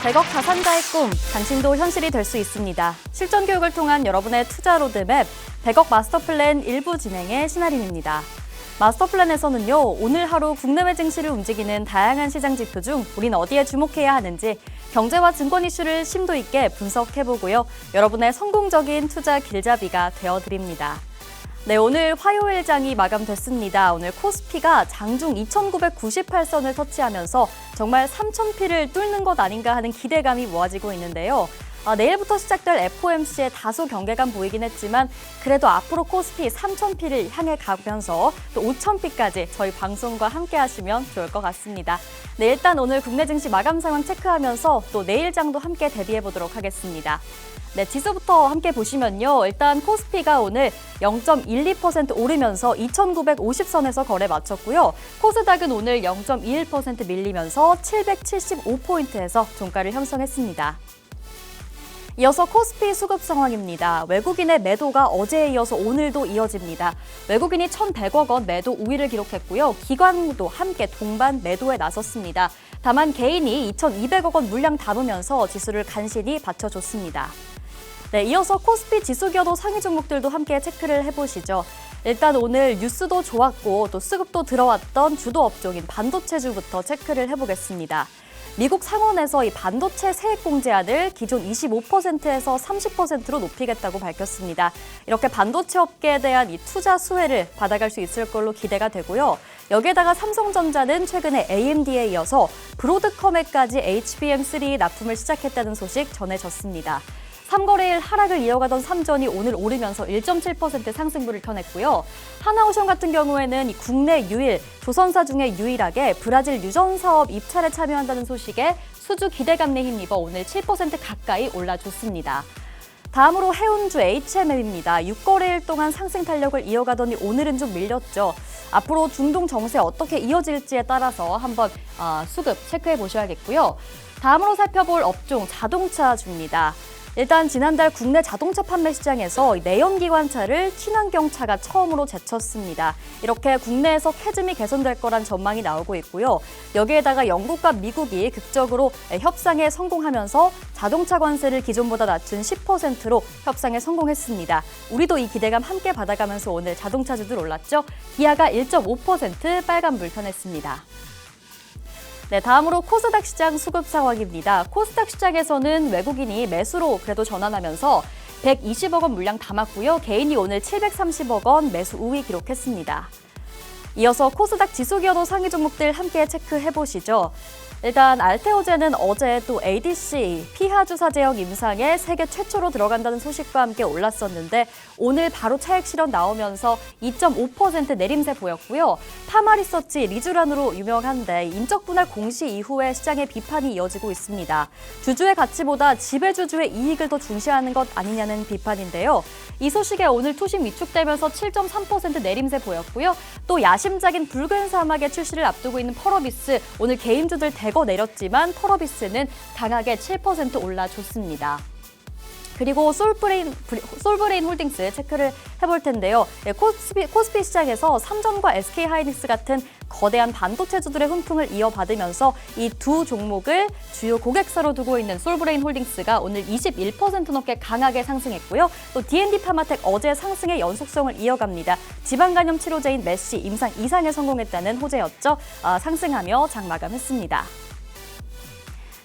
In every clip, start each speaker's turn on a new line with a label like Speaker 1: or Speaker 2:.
Speaker 1: 100억 자산가의 꿈, 당신도 현실이 될 수 있습니다. 실전 교육을 통한 여러분의 투자 로드맵, 100억 마스터 플랜 일부 진행의 신하림입니다. 마스터 플랜에서는요, 오늘 하루 국내외 증시를 움직이는 다양한 시장 지표 중 우린 어디에 주목해야 하는지 경제와 증권 이슈를 심도 있게 분석해보고요. 여러분의 성공적인 투자 길잡이가 되어드립니다. 네, 오늘 화요일장이 마감됐습니다. 오늘 코스피가 장중 2,998선을 터치하면서 정말 3,000피를 뚫는 것 아닌가 하는 기대감이 모아지고 있는데요. 내일부터 시작될 FOMC에 다소 경계감 보이긴 했지만 그래도 앞으로 코스피 3,000피를 향해 가면서 또 5,000피까지 저희 방송과 함께 하시면 좋을 것 같습니다. 네, 일단 오늘 국내 증시 마감 상황 체크하면서 또 내일장도 함께 대비해 보도록 하겠습니다. 네, 지수부터 함께 보시면요. 일단 코스피가 오늘 0.12% 오르면서 2,950선에서 거래 마쳤고요. 코스닥은 오늘 0.21% 밀리면서 775포인트에서 종가를 형성했습니다. 이어서 코스피 수급 상황입니다. 외국인의 매도가 어제에 이어서 오늘도 이어집니다. 외국인이 1,100억 원 매도 우위를 기록했고요. 기관도 함께 동반 매도에 나섰습니다. 다만 개인이 2,200억 원 물량 담으면서 지수를 간신히 받쳐줬습니다. 네, 이어서 코스피 지수겨도 상위 종목들도 함께 체크를 해보시죠. 일단 오늘 뉴스도 좋았고 또 수급도 들어왔던 주도 업종인 반도체주부터 체크를 해보겠습니다. 미국 상원에서 이 반도체 세액 공제안을 기존 25%에서 30%로 높이겠다고 밝혔습니다. 이렇게 반도체 업계에 대한 이 투자 수혜를 받아갈 수 있을 걸로 기대가 되고요. 여기에다가 삼성전자는 최근에 AMD에 이어서 브로드컴에까지 HBM3 납품을 시작했다는 소식 전해졌습니다. 3거래일 하락을 이어가던 삼전이 오늘 오르면서 1.7% 상승분을 켜냈고요. 하나오션 같은 경우에는 국내 유일, 조선사 중에 유일하게 브라질 유전 사업 입찰에 참여한다는 소식에 수주 기대감에 힘입어 오늘 7% 가까이 올라줬습니다. 다음으로 해운주 HMM입니다. 6거래일 동안 상승 탄력을 이어가더니 오늘은 좀 밀렸죠. 앞으로 중동 정세 어떻게 이어질지에 따라서 한번 수급 체크해 보셔야겠고요. 다음으로 살펴볼 업종 자동차주입니다. 일단 지난달 국내 자동차 판매 시장에서 내연기관차를 친환경차가 처음으로 제쳤습니다. 이렇게 국내에서 캐즘이 개선될 거란 전망이 나오고 있고요. 여기에다가 영국과 미국이 극적으로 협상에 성공하면서 자동차 관세를 기존보다 낮춘 10%로 협상에 성공했습니다. 우리도 이 기대감 함께 받아가면서 오늘 자동차주들 올랐죠. 기아가 1.5% 빨간불 켜냈습니다. 네, 다음으로 코스닥 시장 수급 상황입니다. 코스닥 시장에서는 외국인이 매수로 그래도 전환하면서 120억 원 물량 담았고요. 개인이 오늘 730억 원 매수 우위 기록했습니다. 이어서 코스닥 지수기여도 상위 종목들 함께 체크해보시죠. 일단 알테오젠은 어제 또 ADC 피하주사 제형 임상에 세계 최초로 들어간다는 소식과 함께 올랐었는데 오늘 바로 차익 실현 나오면서 2.5% 내림세 보였고요. 파마리서치 리쥬란으로 유명한데 인적 분할 공시 이후에 시장의 비판이 이어지고 있습니다. 주주의 가치보다 지배주주의 이익을 더 중시하는 것 아니냐는 비판인데요. 이 소식에 오늘 투심 위축되면서 7.3% 내림세 보였고요. 또 야심작인 붉은 사막의 출시를 앞두고 있는 펄어비스 오늘 개인주들 대거 내렸지만 펄어비스는 강하게 7% 올라줬습니다. 그리고 솔브레인 홀딩스 체크를 해볼 텐데요. 코스피 시장에서 삼전과 SK하이닉스 같은 거대한 반도체주들의 훈풍을 이어받으면서 이 두 종목을 주요 고객사로 두고 있는 솔브레인 홀딩스가 오늘 21% 넘게 강하게 상승했고요. 또 D&D 파마텍 어제 상승의 연속성을 이어갑니다. 지방간염 치료제인 메시 임상 2상에 성공했다는 호재였죠. 상승하며 장 마감했습니다.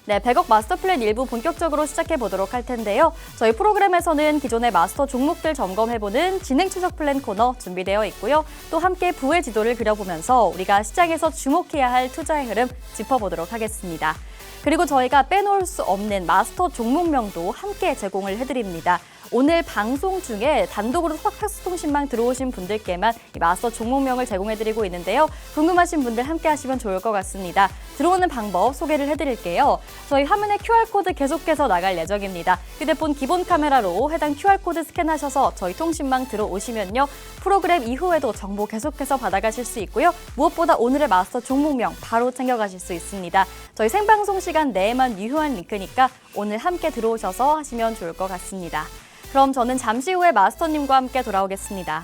Speaker 1: 네, 100억 마스터 플랜 일부 본격적으로 시작해 보도록 할 텐데요. 저희 프로그램에서는 기존의 마스터 종목들 점검해보는 진행 추적 플랜 코너 준비되어 있고요. 또 함께 부의 지도를 그려보면서 우리가 시장에서 주목해야 할 투자의 흐름 짚어보도록 하겠습니다. 그리고 저희가 빼놓을 수 없는 마스터 종목명도 함께 제공을 해드립니다. 오늘 방송 중에 단독으로 팍스통신망 들어오신 분들께만 이 마스터 종목명을 제공해드리고 있는데요. 궁금하신 분들 함께 하시면 좋을 것 같습니다. 들어오는 방법 소개를 해드릴게요. 저희 화면에 QR코드 계속해서 나갈 예정입니다. 휴대폰 기본 카메라로 해당 QR코드 스캔하셔서 저희 통신망 들어오시면요. 프로그램 이후에도 정보 계속해서 받아가실 수 있고요. 무엇보다 오늘의 마스터 종목명 바로 챙겨가실 수 있습니다. 저희 생방송 시간 내에만 유효한 링크니까 오늘 함께 들어오셔서 하시면 좋을 것 같습니다. 그럼 저는 잠시 후에 마스터님과 함께 돌아오겠습니다.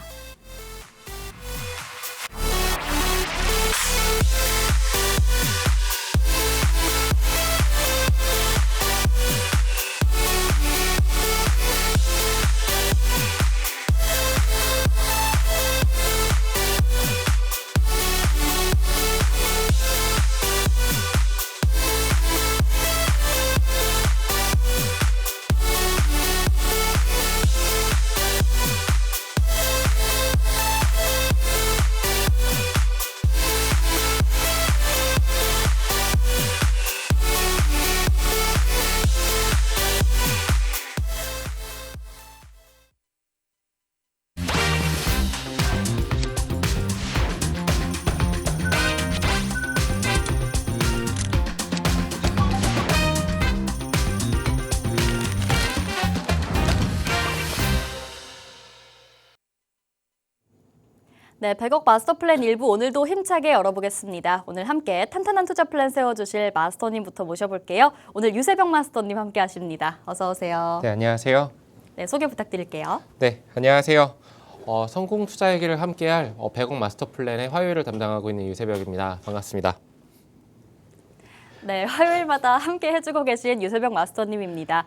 Speaker 1: 네, 100억 마스터 플랜 일부 오늘도 힘차게 열어보겠습니다. 오늘 함께 탄탄한 투자 플랜 세워주실 마스터님부터 모셔볼게요. 오늘 유세병 마스터님 함께 하십니다. 어서 오세요.
Speaker 2: 네, 안녕하세요.
Speaker 1: 네, 소개 부탁드릴게요.
Speaker 2: 네, 안녕하세요. 성공 투자 얘기를 함께할 100억 마스터 플랜의 화요일을 담당하고 있는 유세벽입니다. 반갑습니다.
Speaker 1: 네, 화요일마다 함께 해주고 계신 유세병 마스터님입니다.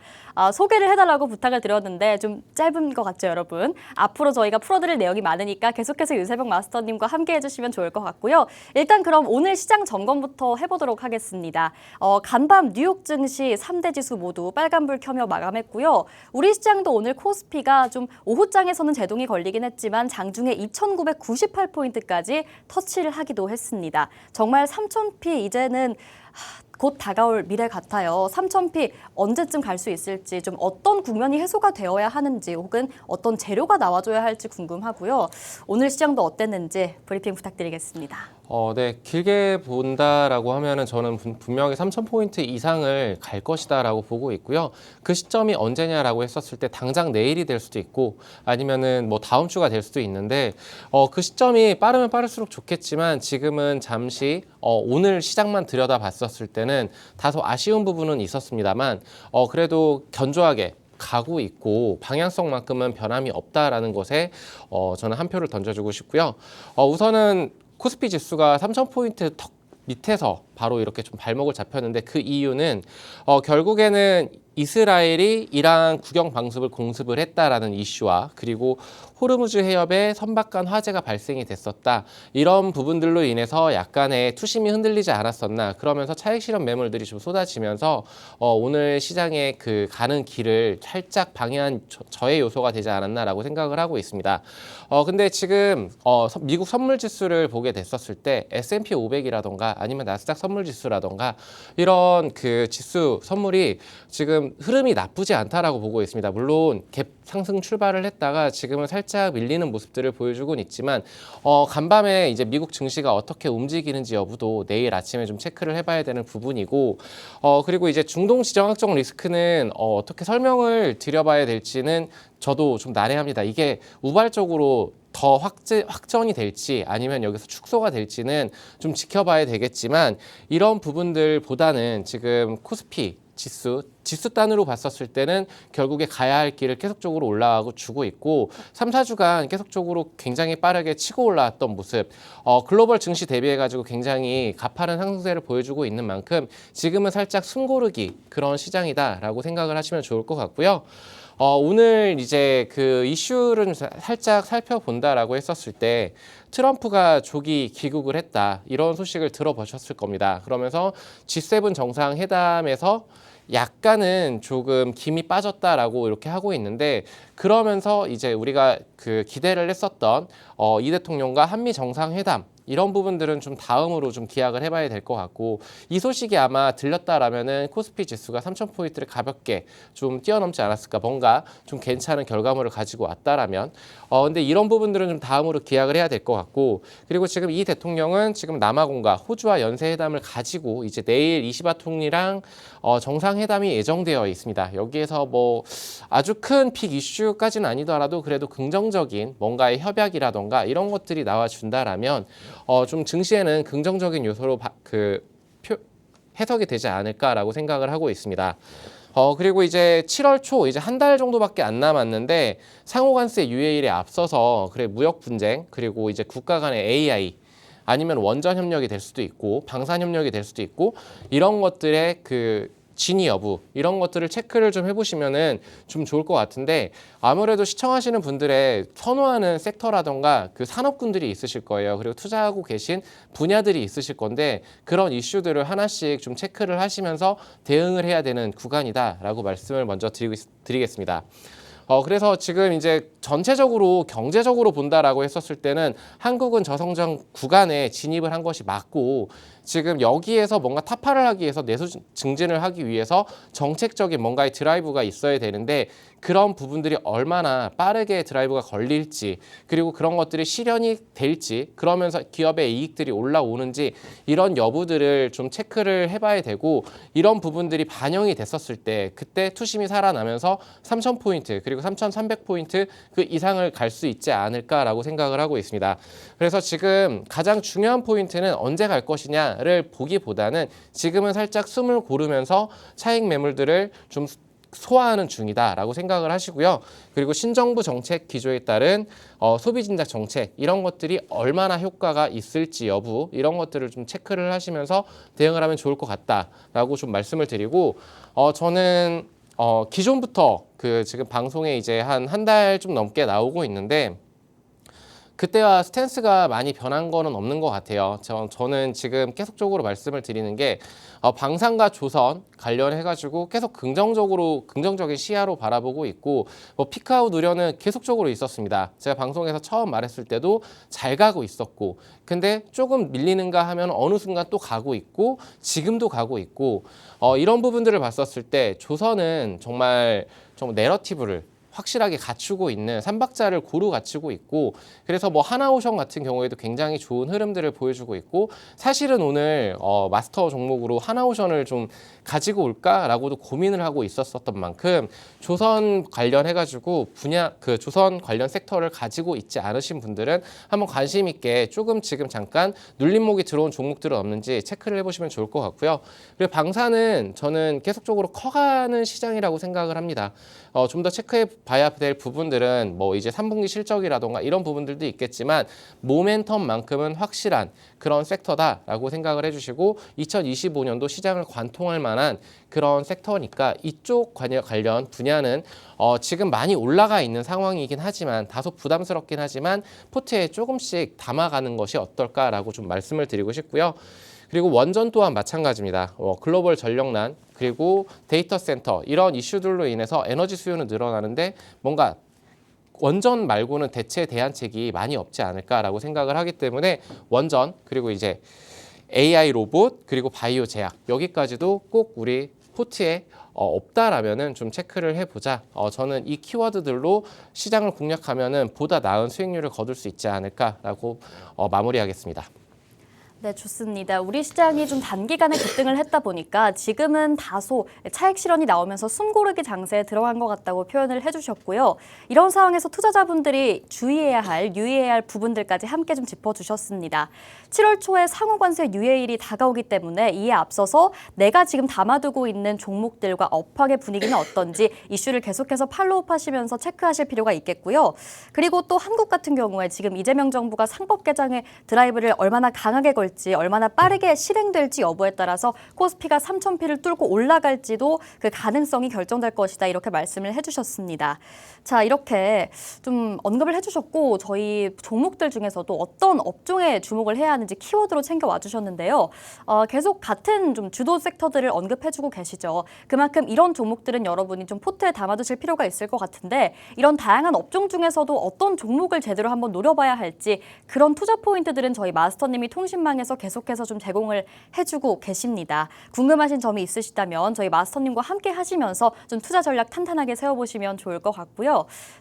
Speaker 1: 소개를 해달라고 부탁을 드렸는데 좀 짧은 것 같죠, 여러분? 앞으로 저희가 풀어드릴 내용이 많으니까 계속해서 유세병 마스터님과 함께 해주시면 좋을 것 같고요. 일단 그럼 오늘 시장 점검부터 해보도록 하겠습니다. 간밤 뉴욕 증시 3대 지수 모두 빨간불 켜며 마감했고요. 우리 시장도 오늘 코스피가 좀 오후장에서는 제동이 걸리긴 했지만 장중에 2,998포인트까지 터치를 하기도 했습니다. 정말 3,000피 이제는 곧 다가올 미래 같아요. 3,000피 언제쯤 갈 수 있을지, 좀 어떤 국면이 해소가 되어야 하는지 혹은 어떤 재료가 나와줘야 할지 궁금하고요. 오늘 시장도 어땠는지 브리핑 부탁드리겠습니다.
Speaker 2: 네, 길게 본다라고 하면은 저는 분명히 3,000포인트 이상을 갈 것이다라고 보고 있고요. 그 시점이 언제냐라고 했었을 때 당장 내일이 될 수도 있고 아니면은 뭐 다음 주가 될 수도 있는데 그 시점이 빠르면 빠를수록 좋겠지만 지금은 잠시 오늘 시장만 들여다봤었을 때는 다소 아쉬운 부분은 있었습니다만 그래도 견조하게 가고 있고 방향성만큼은 변함이 없다라는 것에 저는 한 표를 던져주고 싶고요. 우선은 코스피 지수가 3,000포인트 턱 밑에서 바로 이렇게 좀 발목을 잡혔는데 그 이유는 결국에는 이스라엘이 이란 국영 방습을 공습을 했다라는 이슈와 그리고 호르무즈 해협에 선박간 화재가 발생이 됐었다. 이런 부분들로 인해서 약간의 투심이 흔들리지 않았었나. 그러면서 차익 실현 매물들이 좀 쏟아지면서 오늘 시장의 그 가는 길을 살짝 방해한 저의 요소가 되지 않았나라고 생각을 하고 있습니다. 근데 지금 미국 선물 지수를 보게 됐었을 때 S&P 500이라던가 아니면 나스닥 선물 지수라던가 이런 그 지수 선물이 지금 흐름이 나쁘지 않다라고 보고 있습니다. 물론 갭 상승 출발을 했다가 지금은 살짝 밀리는 모습들을 보여주고는 있지만 간밤에 이제 미국 증시가 어떻게 움직이는지 여부도 내일 아침에 좀 체크를 해봐야 되는 부분이고 그리고 이제 중동 지정학적 리스크는 어떻게 설명을 드려봐야 될지는 저도 좀 난해합니다. 이게 우발적으로 더 확전이 될지 아니면 여기서 축소가 될지는 좀 지켜봐야 되겠지만 이런 부분들보다는 지금 코스피 지수 단으로 봤었을 때는 결국에 가야 할 길을 계속적으로 올라가고 주고 있고 3, 4주간 계속적으로 굉장히 빠르게 치고 올라왔던 모습 글로벌 증시 대비해가지고 굉장히 가파른 상승세를 보여주고 있는 만큼 지금은 살짝 숨고르기 그런 시장이다라고 생각을 하시면 좋을 것 같고요. 오늘 이제 그 이슈를 살짝 살펴본다라고 했었을 때 트럼프가 조기 귀국을 했다 이런 소식을 들어보셨을 겁니다. 그러면서 G7 정상회담에서 약간은 조금 김이 빠졌다라고 이렇게 하고 있는데 그러면서 이제 우리가 그 기대를 했었던 이 대통령과 한미 정상회담 이런 부분들은 좀 다음으로 좀 기약을 해봐야 될 것 같고 이 소식이 아마 들렸다라면은 코스피 지수가 3,000포인트를 가볍게 좀 뛰어넘지 않았을까 뭔가 좀 괜찮은 결과물을 가지고 왔다라면 근데 이런 부분들은 좀 다음으로 기약을 해야 될 것 같고 그리고 지금 이 대통령은 지금 남아공과 호주와 연쇄회담을 가지고 이제 내일 이시바 총리랑 정상회담이 예정되어 있습니다. 여기에서 뭐 아주 큰 빅 이슈까지는 아니더라도 그래도 긍정적인 뭔가의 협약이라던가 이런 것들이 나와준다라면 좀 증시에는 긍정적인 요소로 해석이 되지 않을까라고 생각을 하고 있습니다. 그리고 이제 7월 초 이제 한 달 정도밖에 안 남았는데 상호관세 유예일에 앞서서 무역 분쟁 그리고 이제 국가 간의 AI 아니면 원전 협력이 될 수도 있고 방산 협력이 될 수도 있고 이런 것들의 그 진위 여부 이런 것들을 체크를 좀 해보시면은 좀 좋을 것 같은데 아무래도 시청하시는 분들의 선호하는 섹터라던가 그 산업군들이 있으실 거예요. 그리고 투자하고 계신 분야들이 있으실 건데 그런 이슈들을 하나씩 좀 체크를 하시면서 대응을 해야 되는 구간이다라고 말씀을 먼저 드리겠습니다. 그래서 지금 이제 전체적으로 경제적으로 본다라고 했었을 때는 한국은 저성장 구간에 진입을 한 것이 맞고 지금 여기에서 뭔가 타파를 하기 위해서 내수 증진을 하기 위해서 정책적인 뭔가의 드라이브가 있어야 되는데 그런 부분들이 얼마나 빠르게 드라이브가 걸릴지 그리고 그런 것들이 실현이 될지 그러면서 기업의 이익들이 올라오는지 이런 여부들을 좀 체크를 해봐야 되고 이런 부분들이 반영이 됐었을 때 그때 투심이 살아나면서 3,000포인트 그리고 3,300포인트 그 이상을 갈 수 있지 않을까라고 생각을 하고 있습니다. 그래서 지금 가장 중요한 포인트는 언제 갈 것이냐를 보기보다는 지금은 살짝 숨을 고르면서 차익 매물들을 좀 소화하는 중이다라고 생각을 하시고요. 그리고 신정부 정책 기조에 따른 소비 진작 정책 이런 것들이 얼마나 효과가 있을지 여부 이런 것들을 좀 체크를 하시면서 대응을 하면 좋을 것 같다라고 좀 말씀을 드리고 저는 기존부터 그 지금 방송에 이제 한 달 좀 넘게 나오고 있는데 그때와 스탠스가 많이 변한 거는 없는 것 같아요. 저는 지금 계속적으로 말씀을 드리는 게 방산과 조선 관련해가지고 계속 긍정적인 시야로 바라보고 있고 피크아웃 우려는 계속적으로 있었습니다. 제가 방송에서 처음 말했을 때도 잘 가고 있었고 근데 조금 밀리는가 하면 어느 순간 또 가고 있고 지금도 가고 있고 이런 부분들을 봤었을 때 조선은 정말 내러티브를 확실하게 갖추고 있는 삼박자를 고루 갖추고 있고 그래서 뭐 하나오션 같은 경우에도 굉장히 좋은 흐름들을 보여주고 있고 사실은 오늘 마스터 종목으로 하나오션을 좀 가지고 올까라고도 고민을 하고 있었던 만큼 조선 관련해가지고 조선 관련 섹터를 가지고 있지 않으신 분들은 한번 관심 있게 조금 지금 잠깐 눌림목이 들어온 종목들은 없는지 체크를 해보시면 좋을 것 같고요. 그리고 방사는 저는 계속적으로 커가는 시장이라고 생각을 합니다. 좀 더 체크해 봐야 될 부분들은 뭐 이제 3분기 실적이라던가 이런 부분들도 있겠지만 모멘텀만큼은 확실한 그런 섹터다라고 생각을 해주시고 2025년도 시장을 관통할 만한 그런 섹터니까 이쪽 관련 분야는 지금 많이 올라가 있는 상황이긴 하지만 다소 부담스럽긴 하지만 포트에 조금씩 담아가는 것이 어떨까라고 좀 말씀을 드리고 싶고요. 그리고 원전 또한 마찬가지입니다. 글로벌 전력난 그리고 데이터 센터 이런 이슈들로 인해서 에너지 수요는 늘어나는데 뭔가 원전 말고는 대체 대안책이 많이 없지 않을까라고 생각을 하기 때문에 원전 그리고 이제 AI 로봇 그리고 바이오 제약 여기까지도 꼭 우리 포트에 없다라면은 좀 체크를 해보자. 저는 이 키워드들로 시장을 공략하면은 보다 나은 수익률을 거둘 수 있지 않을까라고 마무리하겠습니다.
Speaker 1: 네, 좋습니다. 우리 시장이 좀 단기간에 급등을 했다 보니까 지금은 다소 차익 실현이 나오면서 숨고르기 장세에 들어간 것 같다고 표현을 해주셨고요. 이런 상황에서 투자자분들이 유의해야 할 부분들까지 함께 좀 짚어주셨습니다. 7월 초에 상호관세 유예일이 다가오기 때문에 이에 앞서서 내가 지금 담아두고 있는 종목들과 업황의 분위기는 어떤지 이슈를 계속해서 팔로우하시면서 체크하실 필요가 있겠고요. 그리고 또 한국 같은 경우에 지금 이재명 정부가 상법 개정의 드라이브를 얼마나 강하게 걸지 얼마나 빠르게 실행될지 여부에 따라서 코스피가 3,000피를 뚫고 올라갈지도 그 가능성이 결정될 것이다 이렇게 말씀을 해주셨습니다. 자, 이렇게 좀 언급을 해주셨고 저희 종목들 중에서도 어떤 업종에 주목을 해야 하는지 키워드로 챙겨와 주셨는데요. 계속 같은 좀 주도 섹터들을 언급해주고 계시죠. 그만큼 이런 종목들은 여러분이 좀 포트에 담아두실 필요가 있을 것 같은데 이런 다양한 업종 중에서도 어떤 종목을 제대로 한번 노려봐야 할지 그런 투자 포인트들은 저희 마스터님이 통신망에서 계속해서 좀 제공을 해주고 계십니다. 궁금하신 점이 있으시다면 저희 마스터님과 함께 하시면서 좀 투자 전략 탄탄하게 세워보시면 좋을 것 같고요.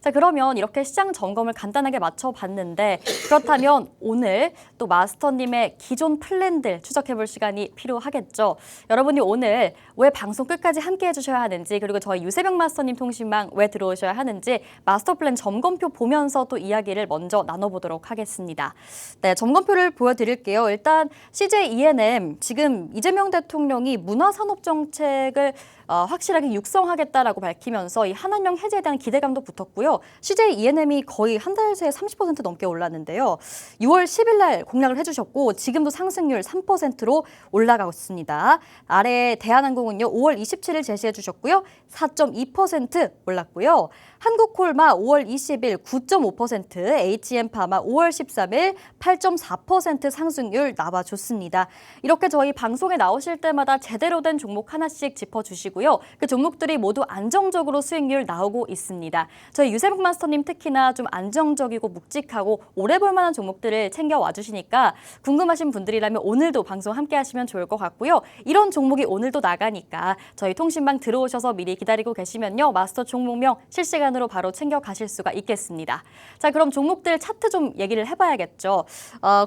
Speaker 1: 자, 그러면 이렇게 시장 점검을 간단하게 맞춰봤는데 그렇다면 오늘 또 마스터님의 기존 플랜들 추적해볼 시간이 필요하겠죠. 여러분이 오늘 왜 방송 끝까지 함께 해주셔야 하는지 그리고 저희 유세병 마스터님 통신망 왜 들어오셔야 하는지 마스터 플랜 점검표 보면서 또 이야기를 먼저 나눠보도록 하겠습니다. 네, 점검표를 보여드릴게요. 일단 CJ ENM 지금 이재명 대통령이 문화산업정책을 확실하게 육성하겠다라고 밝히면서 이 한한령 해제에 대한 기대감도 붙었고요. CJ ENM이 거의 한 달 새에 30% 넘게 올랐는데요. 6월 10일 날 공략을 해주셨고 지금도 상승률 3%로 올라가고 있습니다. 아래 대한항공은요 5월 27일 제시해 주셨고요. 4.2% 올랐고요. 한국콜마 5월 20일 9.5%, HM파마 5월 13일 8.4% 상승률 나와줬습니다. 이렇게 저희 방송에 나오실 때마다 제대로 된 종목 하나씩 짚어주시고요. 그 종목들이 모두 안정적으로 수익률 나오고 있습니다. 저희 유세복 마스터님 특히나 좀 안정적이고 묵직하고 오래 볼 만한 종목들을 챙겨와 주시니까 궁금하신 분들이라면 오늘도 방송 함께 하시면 좋을 것 같고요. 이런 종목이 오늘도 나가니까 저희 통신방 들어오셔서 미리 기다리고 계시면요. 마스터 종목명 실시간으로 바로 챙겨가실 수가 있겠습니다. 자, 그럼 종목들 차트 좀 얘기를 해봐야겠죠.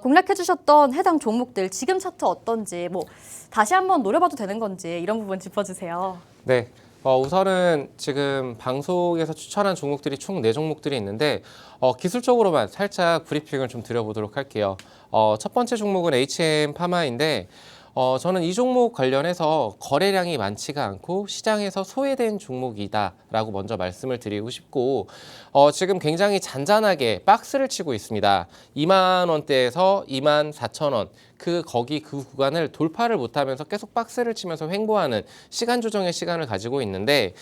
Speaker 1: 공략해 주셨던 해당 종목들 지금 차트 어떤지 다시 한번 노려봐도 되는 건지 이런 부분 짚어주세요.
Speaker 2: 네. 우선은 지금 방송에서 추천한 종목들이 총 4종목들이 있는데 기술적으로만 살짝 브리핑을 좀 드려보도록 할게요. 첫 번째 종목은 HM 파마인데 저는 이 종목 관련해서 거래량이 많지가 않고 시장에서 소외된 종목이다라고 먼저 말씀을 드리고 싶고 지금 굉장히 잔잔하게 박스를 치고 있습니다. 2만 원대에서 2만 4천 원 거기 그 구간을 돌파를 못하면서 계속 박스를 치면서 횡보하는 시간 조정의 시간을 가지고 있는데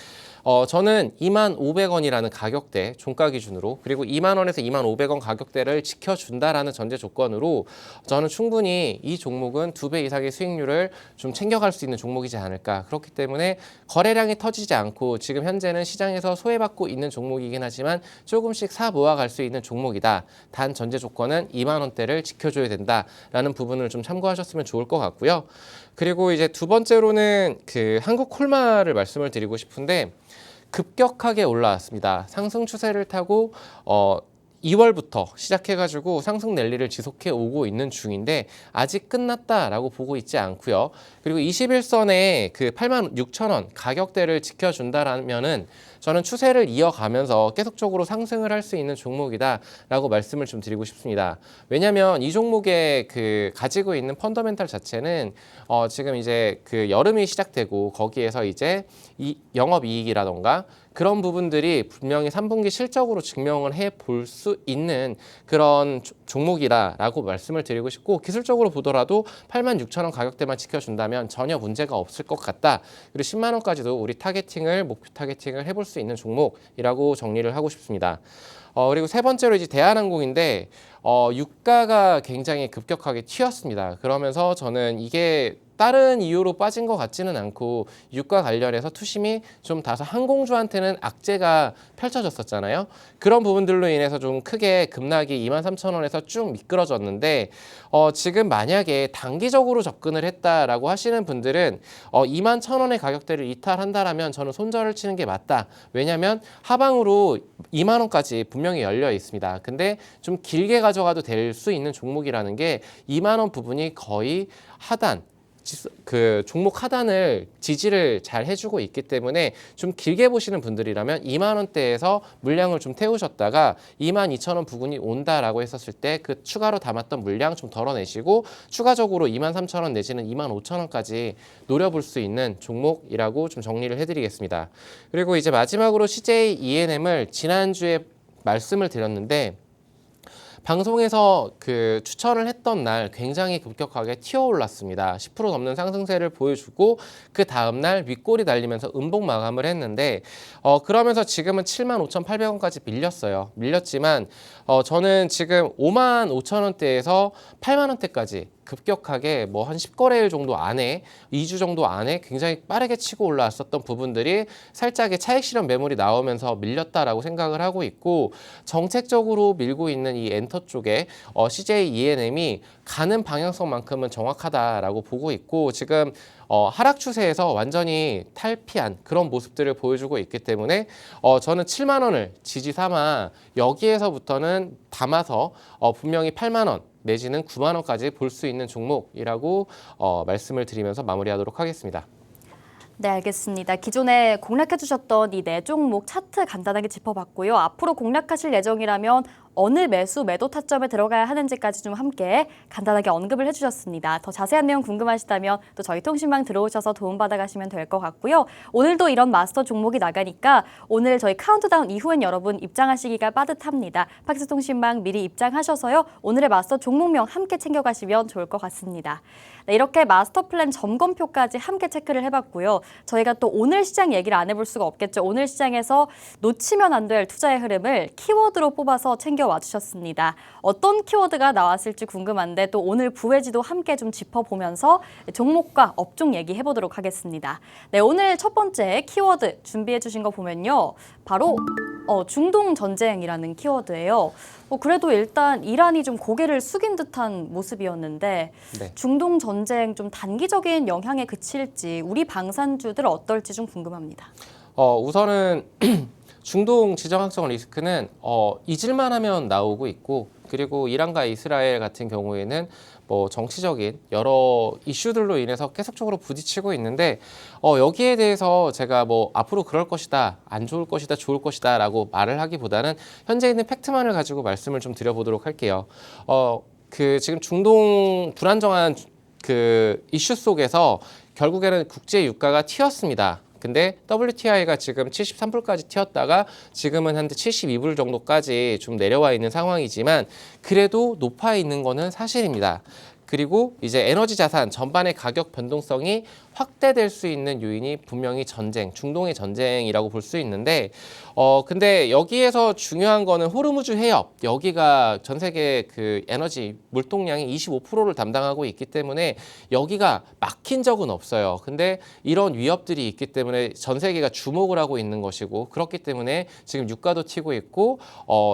Speaker 2: 저는 2만 500원이라는 가격대 종가 기준으로 그리고 2만 원에서 2만 500원 가격대를 지켜준다라는 전제 조건으로 저는 충분히 이 종목은 2배 이상의 수익률을 좀 챙겨갈 수 있는 종목이지 않을까. 그렇기 때문에 거래량이 터지지 않고 지금 현재는 시장에서 소외받고 있는 종목이긴 하지만 조금씩 사 모아갈 수 있는 종목이다. 단 전제 조건은 2만 원대를 지켜줘야 된다라는 부분을 좀 참고하셨으면 좋을 것 같고요. 그리고 이제 두 번째로는 그 한국콜마를 말씀을 드리고 싶은데 급격하게 올라왔습니다. 상승 추세를 타고 2월부터 시작해가지고 상승 랠리를 지속해 오고 있는 중인데 아직 끝났다라고 보고 있지 않고요. 그리고 21선에 그 86,000원 가격대를 지켜준다라면은 저는 추세를 이어가면서 계속적으로 상승을 할 수 있는 종목이다라고 말씀을 좀 드리고 싶습니다. 왜냐하면 이 종목의 그 가지고 있는 펀더멘탈 자체는 지금 이제 그 여름이 시작되고 거기에서 이제 이 영업이익이라던가 그런 부분들이 분명히 3분기 실적으로 증명을 해 볼 수 있는 그런 종목이라고 말씀을 드리고 싶고 기술적으로 보더라도 86,000원 가격대만 지켜준다면 전혀 문제가 없을 것 같다. 그리고 10만 원까지도 우리 목표 타겟팅을 해볼 수 있는 종목이라고 정리를 하고 싶습니다. 그리고 세 번째로 이제 대한항공인데 유가가 굉장히 급격하게 튀었습니다. 그러면서 저는 이게 다른 이유로 빠진 것 같지는 않고 유가 관련해서 투심이 좀 다소 항공주한테는 악재가 펼쳐졌었잖아요. 그런 부분들로 인해서 좀 크게 급락이 23,000원에서 쭉 미끄러졌는데 지금 만약에 단기적으로 접근을 했다라고 하시는 분들은 21,000원의 가격대를 이탈한다라면 저는 손절을 치는 게 맞다. 왜냐하면 하방으로 2만 원까지 분명히 열려 있습니다. 근데 좀 길게 가져가도 될 수 있는 종목이라는 게 2만 원 부분이 거의 하단 그 종목 하단을 지지를 잘 해주고 있기 때문에 좀 길게 보시는 분들이라면 2만 원대에서 물량을 좀 태우셨다가 2만 2천 원 부근이 온다라고 했었을 때 그 추가로 담았던 물량 좀 덜어내시고 추가적으로 2만 3천 원 내지는 2만 5천 원까지 노려볼 수 있는 종목이라고 좀 정리를 해드리겠습니다. 그리고 이제 마지막으로 CJ ENM을 지난주에 말씀을 드렸는데 방송에서 그 추천을 했던 날 굉장히 급격하게 튀어올랐습니다. 10% 넘는 상승세를 보여주고 그 다음날 윗골이 달리면서 음봉 마감을 했는데 그러면서 지금은 75,800원까지 밀렸어요. 밀렸지만 저는 지금 55,000원대에서 8만원대까지 급격하게 뭐 한 10거래일 정도 안에 2주 정도 안에 굉장히 빠르게 치고 올라왔었던 부분들이 살짝의 차익 실현 매물이 나오면서 밀렸다라고 생각을 하고 있고 정책적으로 밀고 있는 이 엔터 쪽에 CJ ENM이 가는 방향성만큼은 정확하다라고 보고 있고 지금 하락 추세에서 완전히 탈피한 그런 모습들을 보여주고 있기 때문에 저는 7만 원을 지지 삼아 여기에서부터는 담아서 분명히 8만 원 내지는 9만 원까지 볼 수 있는 종목이라고 말씀을 드리면서 마무리하도록 하겠습니다.
Speaker 1: 네, 알겠습니다. 기존에 공략해 주셨던 이 4종목 차트 간단하게 짚어봤고요. 앞으로 공략하실 예정이라면 어느 매수, 매도 타점에 들어가야 하는지까지 좀 함께 간단하게 언급을 해주셨습니다. 더 자세한 내용 궁금하시다면 또 저희 통신방 들어오셔서 도움받아 가시면 될 것 같고요. 오늘도 이런 마스터 종목이 나가니까 오늘 저희 카운트다운 이후엔 여러분 입장하시기가 빠듯합니다. 팍스 통신방 미리 입장하셔서요. 오늘의 마스터 종목명 함께 챙겨가시면 좋을 것 같습니다. 네, 이렇게 마스터 플랜 점검표까지 함께 체크를 해봤고요. 저희가 또 오늘 시장 얘기를 안 해볼 수가 없겠죠. 오늘 시장에서 놓치면 안 될 투자의 흐름을 키워드로 뽑아서 챙겨와 주셨습니다. 어떤 키워드가 나왔을지 궁금한데 또 오늘 부회지도 함께 좀 짚어보면서 종목과 업종 얘기해보도록 하겠습니다. 네, 오늘 첫 번째 키워드 준비해 주신 거 보면요. 바로 중동 전쟁이라는 키워드예요. 그래도 일단 이란이 좀 고개를 숙인 듯한 모습이었는데
Speaker 2: 네.
Speaker 1: 중동 전쟁 좀 단기적인 영향에 그칠지 우리 방산주들 어떨지 좀 궁금합니다.
Speaker 2: 우선은 중동 지정학적 리스크는 잊을만 하면 나오고 있고 그리고 이란과 이스라엘 같은 경우에는 뭐 정치적인 여러 이슈들로 인해서 계속적으로 부딪히고 있는데 여기에 대해서 제가 뭐 앞으로 그럴 것이다, 안 좋을 것이다, 좋을 것이다라고 말을 하기보다는 현재 있는 팩트만을 가지고 말씀을 좀 드려보도록 할게요. 지금 중동 불안정한 그 이슈 속에서 결국에는 국제 유가가 튀었습니다. 근데 WTI가 지금 73불까지 튀었다가 지금은 한 72불 정도까지 좀 내려와 있는 상황이지만 그래도 높아 있는 거는 사실입니다. 그리고 이제 에너지 자산 전반의 가격 변동성이 확대될 수 있는 요인이 분명히 중동의 전쟁이라고 볼 수 있는데 근데 여기에서 중요한 거는 호르무즈 해협, 여기가 전 세계 그 에너지 물동량이 25%를 담당하고 있기 때문에 여기가 막힌 적은 없어요. 근데 이런 위협들이 있기 때문에 전 세계가 주목을 하고 있는 것이고 그렇기 때문에 지금 유가도 튀고 있고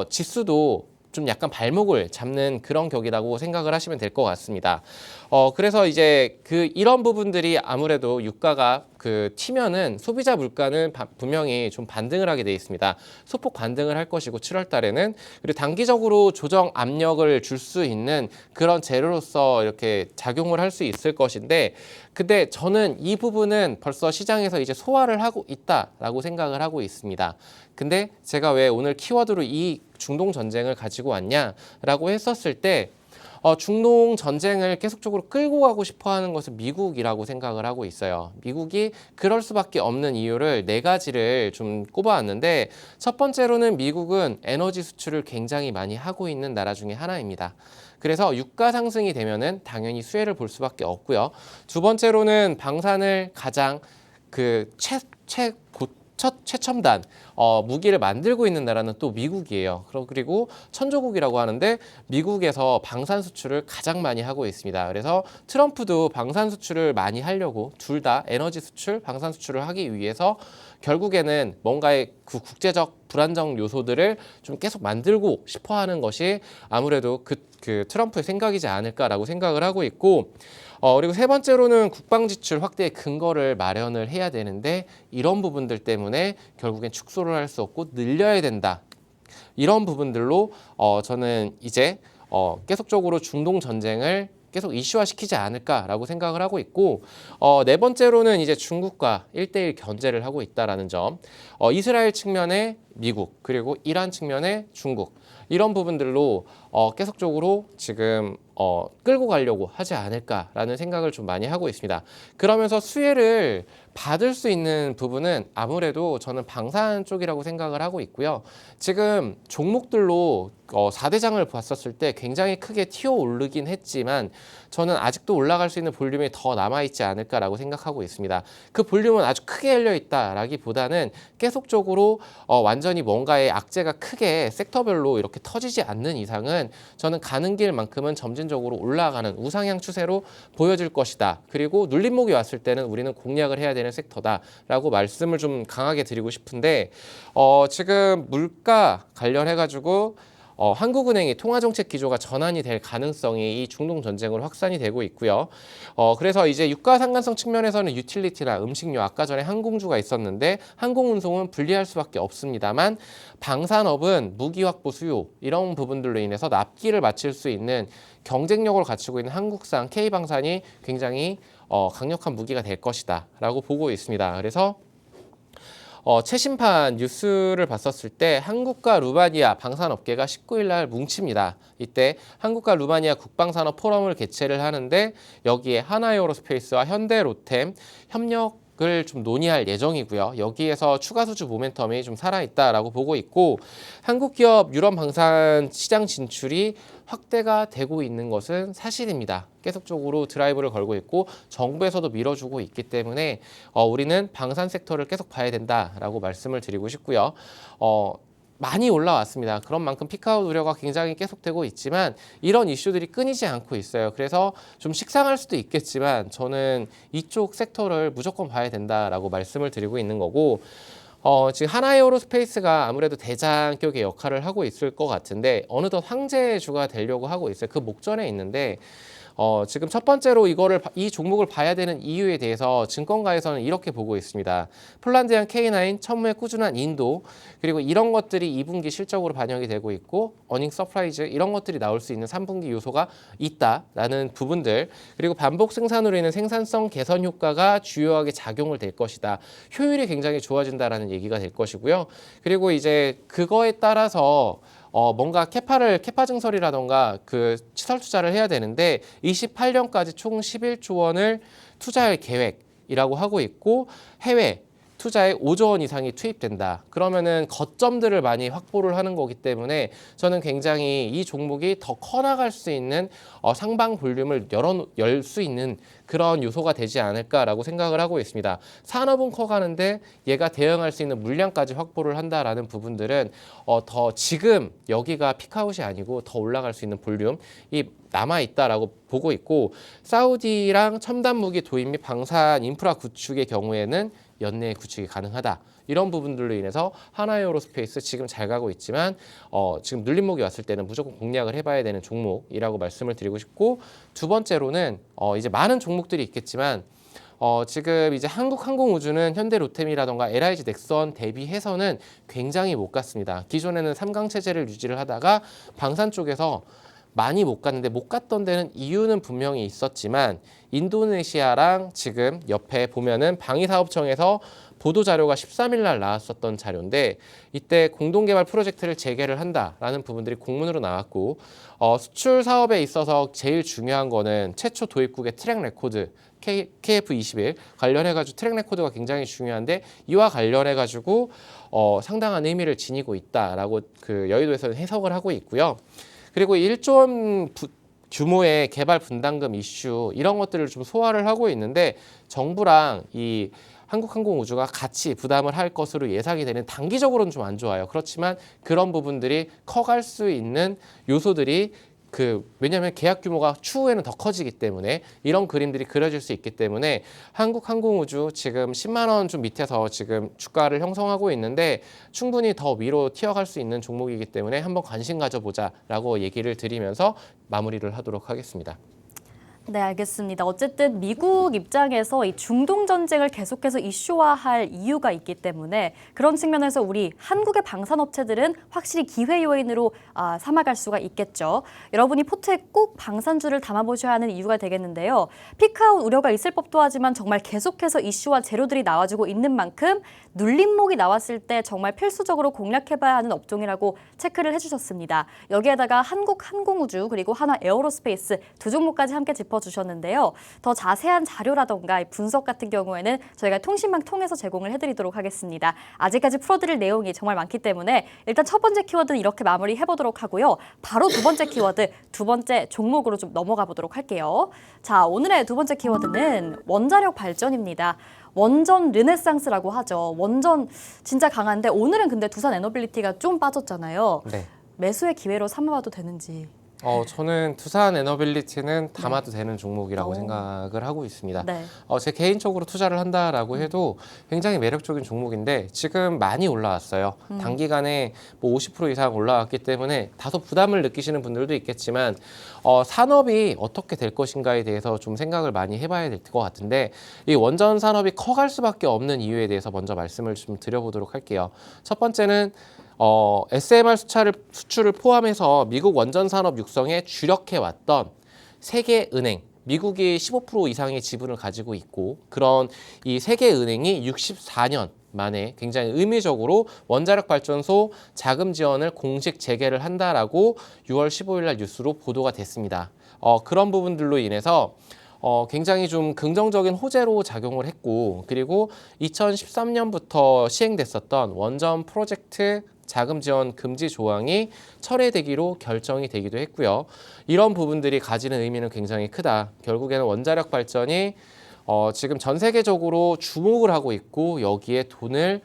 Speaker 2: 지수도 좀 약간 발목을 잡는 그런 격이라고 생각을 하시면 될 것 같습니다. 그래서 이제 이런 부분들이 아무래도 유가가 튀면은 소비자 물가는 분명히 좀 반등을 하게 돼 있습니다. 소폭 반등을 할 것이고 7월 달에는 그리고 단기적으로 조정 압력을 줄 수 있는 그런 재료로서 이렇게 작용을 할 수 있을 것인데 근데 저는 이 부분은 벌써 시장에서 이제 소화를 하고 있다라고 생각을 하고 있습니다. 근데 제가 왜 오늘 키워드로 이 중동 전쟁을 가지고 왔냐라고 했었을 때 중동 전쟁을 계속적으로 끌고 가고 싶어 하는 것은 미국이라고 생각을 하고 있어요. 미국이 그럴 수밖에 없는 이유를 4가지를 좀 꼽아왔는데 첫 번째로는 미국은 에너지 수출을 굉장히 많이 하고 있는 나라 중에 하나입니다. 그래서 유가 상승이 되면은 당연히 수혜를 볼 수밖에 없고요. 두 번째로는 방산을 가장 최첨단 무기를 만들고 있는 나라는 또 미국이에요. 그리고 천조국이라고 하는데 미국에서 방산 수출을 가장 많이 하고 있습니다. 그래서 트럼프도 방산 수출을 많이 하려고 둘 다 에너지 수출, 방산 수출을 하기 위해서 결국에는 뭔가의 그 국제적 불안정 요소들을 좀 계속 만들고 싶어 하는 것이 아무래도 그 트럼프의 생각이지 않을까라고 생각을 하고 있고 그리고 세 번째로는 국방 지출 확대의 근거를 마련을 해야 되는데 이런 부분들 때문에 결국엔 축소를 할 수 없고 늘려야 된다. 이런 부분들로 저는 이제 계속적으로 중동 전쟁을 계속 이슈화시키지 않을까라고 생각을 하고 있고 네 번째로는 이제 중국과 1대1 견제를 하고 있다라는 점 이스라엘 측면에 미국 그리고 이란 측면에 중국 이런 부분들로 계속적으로 지금 끌고 가려고 하지 않을까라는 생각을 좀 많이 하고 있습니다. 그러면서 수혜를 받을 수 있는 부분은 아무래도 저는 방산 쪽이라고 생각을 하고 있고요. 지금 종목들로 4대장을 봤었을 때 굉장히 크게 튀어 오르긴 했지만 저는 아직도 올라갈 수 있는 볼륨이 더 남아있지 않을까라고 생각하고 있습니다. 그 볼륨은 아주 크게 열려 있다라기보다는 계속적으로 완전히 뭔가의 악재가 크게 섹터별로 이렇게 터지지 않는 이상은 저는 가는 길만큼은 점진적으로 올라가는 우상향 추세로 보여질 것이다. 그리고 눌림목이 왔을 때는 우리는 공략을 해야 되는 섹터다라고 말씀을 좀 강하게 드리고 싶은데 지금 물가 관련해가지고 한국은행이 통화정책 기조가 전환이 될 가능성이 이 중동 전쟁으로 확산이 되고 있고요. 그래서 이제 유가 상관성 측면에서는 유틸리티나 음식료, 아까 전에 항공주가 있었는데 항공운송은 분리할 수밖에 없습니다만 방산업은 무기 확보 수요 이런 부분들로 인해서 납기를 맞출 수 있는 경쟁력을 갖추고 있는 한국산 K방산이 굉장히 강력한 무기가 될 것이다라고 보고 있습니다. 그래서 최신판 뉴스를 봤었을 때 한국과 루마니아 방산업계가 19일 날 뭉칩니다. 이때 한국과 루마니아 국방산업 포럼을 개최를 하는데 여기에 하나에어로스페이스와 현대로템 협력을 좀 논의할 예정이고요. 여기에서 추가 수주 모멘텀이 좀 살아있다라고 보고 있고 한국 기업 유럽 방산 시장 진출이 확대가 되고 있는 것은 사실입니다. 계속적으로 드라이브를 걸고 있고 정부에서도 밀어주고 있기 때문에 우리는 방산 섹터를 계속 봐야 된다라고 말씀을 드리고 싶고요. 많이 올라왔습니다. 그런 만큼 피크아웃 우려가 굉장히 계속되고 있지만 이런 이슈들이 끊이지 않고 있어요. 그래서 좀 식상할 수도 있겠지만 저는 이쪽 섹터를 무조건 봐야 된다라고 말씀을 드리고 있는 거고 지금 하나에어로스페이스가 아무래도 대장격의 역할을 하고 있을 것 같은데 어느덧 황제주가 되려고 하고 있어요. 그 목전에 있는데 지금 첫 번째로 이 종목을 봐야 되는 이유에 대해서 증권가에서는 이렇게 보고 있습니다. 폴란드양 K9, 천무의 꾸준한 인도, 그리고 이런 것들이 2분기 실적으로 반영이 되고 있고 어닝 서프라이즈 이런 것들이 나올 수 있는 3분기 요소가 있다라는 부분들, 그리고 반복 생산으로 인한 생산성 개선 효과가 주요하게 작용을 될 것이다. 효율이 굉장히 좋아진다라는 얘기가 될 것이고요. 그리고 이제 그거에 따라서 뭔가 캐파 증설이라던가 그 시설 투자를 해야 되는데 28년까지 총 11조 원을 투자할 계획이라고 하고 있고 해외 투자에 5조 원 이상이 투입된다. 그러면은 거점들을 많이 확보를 하는 거기 때문에 저는 굉장히 이 종목이 더 커나갈 수 있는 상방 볼륨을 열 수 있는 그런 요소가 되지 않을까라고 생각을 하고 있습니다. 산업은 커가는데 얘가 대응할 수 있는 물량까지 확보를 한다라는 부분들은 더 지금 여기가 피크아웃이 아니고 더 올라갈 수 있는 볼륨이 남아있다라고 보고 있고, 사우디랑 첨단 무기 도입 및 방산 인프라 구축의 경우에는 연내 구축이 가능하다. 이런 부분들로 인해서 하나에어로스페이스 지금 잘 가고 있지만 지금 눌림목이 왔을 때는 무조건 공략을 해봐야 되는 종목이라고 말씀을 드리고 싶고, 두 번째로는 이제 많은 종목들이 있겠지만 지금 이제 한국항공우주는 현대 로템이라던가 LIG 넥선 대비해서는 굉장히 못 갔습니다. 기존에는 3강 체제를 유지를 하다가 방산 쪽에서 많이 못 갔는데, 못 갔던 데는 이유는 분명히 있었지만 인도네시아랑 지금 옆에 보면은 방위사업청에서 보도자료가 13일 날 나왔었던 자료인데, 이때 공동개발 프로젝트를 재개를 한다라는 부분들이 공문으로 나왔고, 수출 사업에 있어서 제일 중요한 거는 최초 도입국의 트랙 레코드 KF21 관련해가지고 트랙 레코드가 굉장히 중요한데, 이와 관련해가지고 상당한 의미를 지니고 있다라고 그 여의도에서는 해석을 하고 있고요. 그리고 1조 원 규모의 개발 분담금 이슈 이런 것들을 좀 소화를 하고 있는데, 정부랑 이 한국항공우주가 같이 부담을 할 것으로 예상이 되는, 단기적으로는 좀 안 좋아요. 그렇지만 그런 부분들이 커갈 수 있는 요소들이 왜냐하면 계약 규모가 추후에는 더 커지기 때문에 이런 그림들이 그려질 수 있기 때문에 한국항공우주 지금 10만 원 좀 밑에서 지금 주가를 형성하고 있는데 충분히 더 위로 튀어갈 수 있는 종목이기 때문에 한번 관심 가져보자라고 얘기를 드리면서 마무리를 하도록 하겠습니다.
Speaker 1: 네, 알겠습니다. 어쨌든 미국 입장에서 이 중동 전쟁을 계속해서 이슈화할 이유가 있기 때문에 그런 측면에서 우리 한국의 방산업체들은 확실히 기회 요인으로 삼아갈 수가 있겠죠. 여러분이 포트에 꼭 방산주를 담아보셔야 하는 이유가 되겠는데요. 피크아웃 우려가 있을 법도 하지만 정말 계속해서 이슈화 재료들이 나와주고 있는 만큼 눌림목이 나왔을 때 정말 필수적으로 공략해봐야 하는 업종이라고 체크를 해주셨습니다. 여기에다가 한국항공우주 그리고 하나에어로스페이스 두 종목까지 함께 짚어주셨는데요. 더 자세한 자료라던가 분석 같은 경우에는 저희가 통신망 통해서 제공을 해드리도록 하겠습니다. 아직까지 풀어드릴 내용이 정말 많기 때문에 일단 첫 번째 키워드는 이렇게 마무리해보도록 하고요. 바로 두 번째 키워드, 두 번째 종목으로 좀 넘어가 보도록 할게요. 자, 오늘의 두 번째 키워드는 원자력 발전입니다. 원전 르네상스라고 하죠. 원전 진짜 강한데 오늘은 근데 두산 에너빌리티가 좀 빠졌잖아요.
Speaker 2: 네.
Speaker 1: 매수의 기회로 삼아봐도 되는지.
Speaker 2: 저는 두산 에너빌리티는 담아도 되는 종목이라고 생각을 하고 있습니다.
Speaker 1: 네.
Speaker 2: 제 개인적으로 투자를 한다라고 해도 굉장히 매력적인 종목인데 지금 많이 올라왔어요. 단기간에 뭐 50% 이상 올라왔기 때문에 다소 부담을 느끼시는 분들도 있겠지만 산업이 어떻게 될 것인가에 대해서 좀 생각을 많이 해봐야 될 것 같은데, 이 원전 산업이 커갈 수밖에 없는 이유에 대해서 먼저 말씀을 좀 드려보도록 할게요. 첫 번째는 SMR 수출을 포함해서 미국 원전 산업 육성에 주력해왔던 세계은행, 미국이 15% 이상의 지분을 가지고 있고, 그런 이 세계은행이 64년 만에 굉장히 의미적으로 원자력 발전소 자금 지원을 공식 재개를 한다라고 6월 15일 날 뉴스로 보도가 됐습니다. 그런 부분들로 인해서 굉장히 좀 긍정적인 호재로 작용을 했고, 그리고 2013년부터 시행됐었던 원전 프로젝트 자금 지원 금지 조항이 철회되기로 결정이 되기도 했고요. 이런 부분들이 가지는 의미는 굉장히 크다. 결국에는 원자력 발전이 지금 전 세계적으로 주목을 하고 있고 여기에 돈을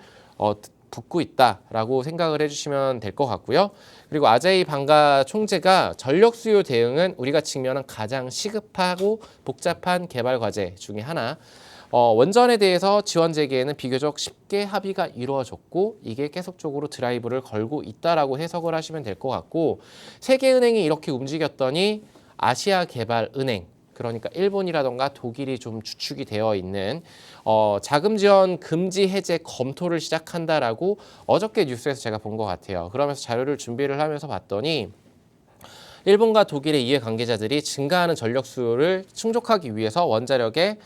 Speaker 2: 붓고 있다라고 생각을 해주시면 될 것 같고요. 그리고 아제이 방가 총재가 전력 수요 대응은 우리가 직면한 가장 시급하고 복잡한 개발 과제 중에 하나. 원전에 대해서 지원 재개에는 비교적 쉽게 합의가 이루어졌고 이게 계속적으로 드라이브를 걸고 있다라고 해석을 하시면 될 것 같고, 세계은행이 이렇게 움직였더니 아시아개발은행 그러니까 일본이라던가 독일이 좀 주축이 되어 있는 자금 지원 금지 해제 검토를 시작한다라고 어저께 뉴스에서 제가 본 것 같아요. 그러면서 자료를 준비를 하면서 봤더니 일본과 독일의 이해 관계자들이 증가하는 전력 수요를 충족하기 위해서 원자력에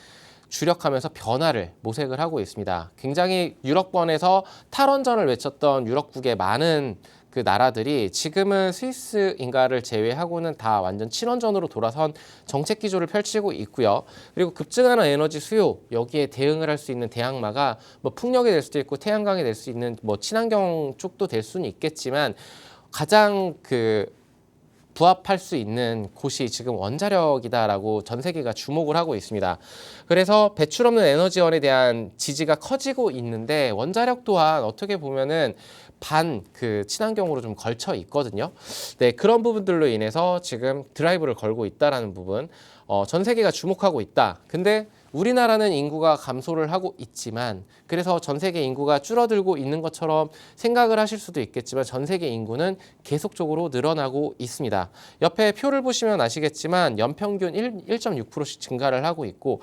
Speaker 2: 주력하면서 변화를 모색을 하고 있습니다. 굉장히 유럽권에서 탈원전을 외쳤던 유럽국의 많은 그 나라들이 지금은 스위스인가를 제외하고는 다 완전 친원전으로 돌아선 정책 기조를 펼치고 있고요. 그리고 급증하는 에너지 수요, 여기에 대응을 할 수 있는 대항마가 뭐 풍력이 될 수도 있고 태양광이 될 수 있는 뭐 친환경 쪽도 될 수는 있겠지만 가장 부합할 수 있는 곳이 지금 원자력이다라고 전 세계가 주목을 하고 있습니다. 그래서 배출 없는 에너지원에 대한 지지가 커지고 있는데 원자력 또한 어떻게 보면은 친환경으로 좀 걸쳐 있거든요. 네, 그런 부분들로 인해서 지금 드라이브를 걸고 있다라는 부분, 전 세계가 주목하고 있다. 근데 우리나라는 인구가 감소를 하고 있지만 그래서 전 세계 인구가 줄어들고 있는 것처럼 생각을 하실 수도 있겠지만 전 세계 인구는 계속적으로 늘어나고 있습니다. 옆에 표를 보시면 아시겠지만 연평균 1.6%씩 증가를 하고 있고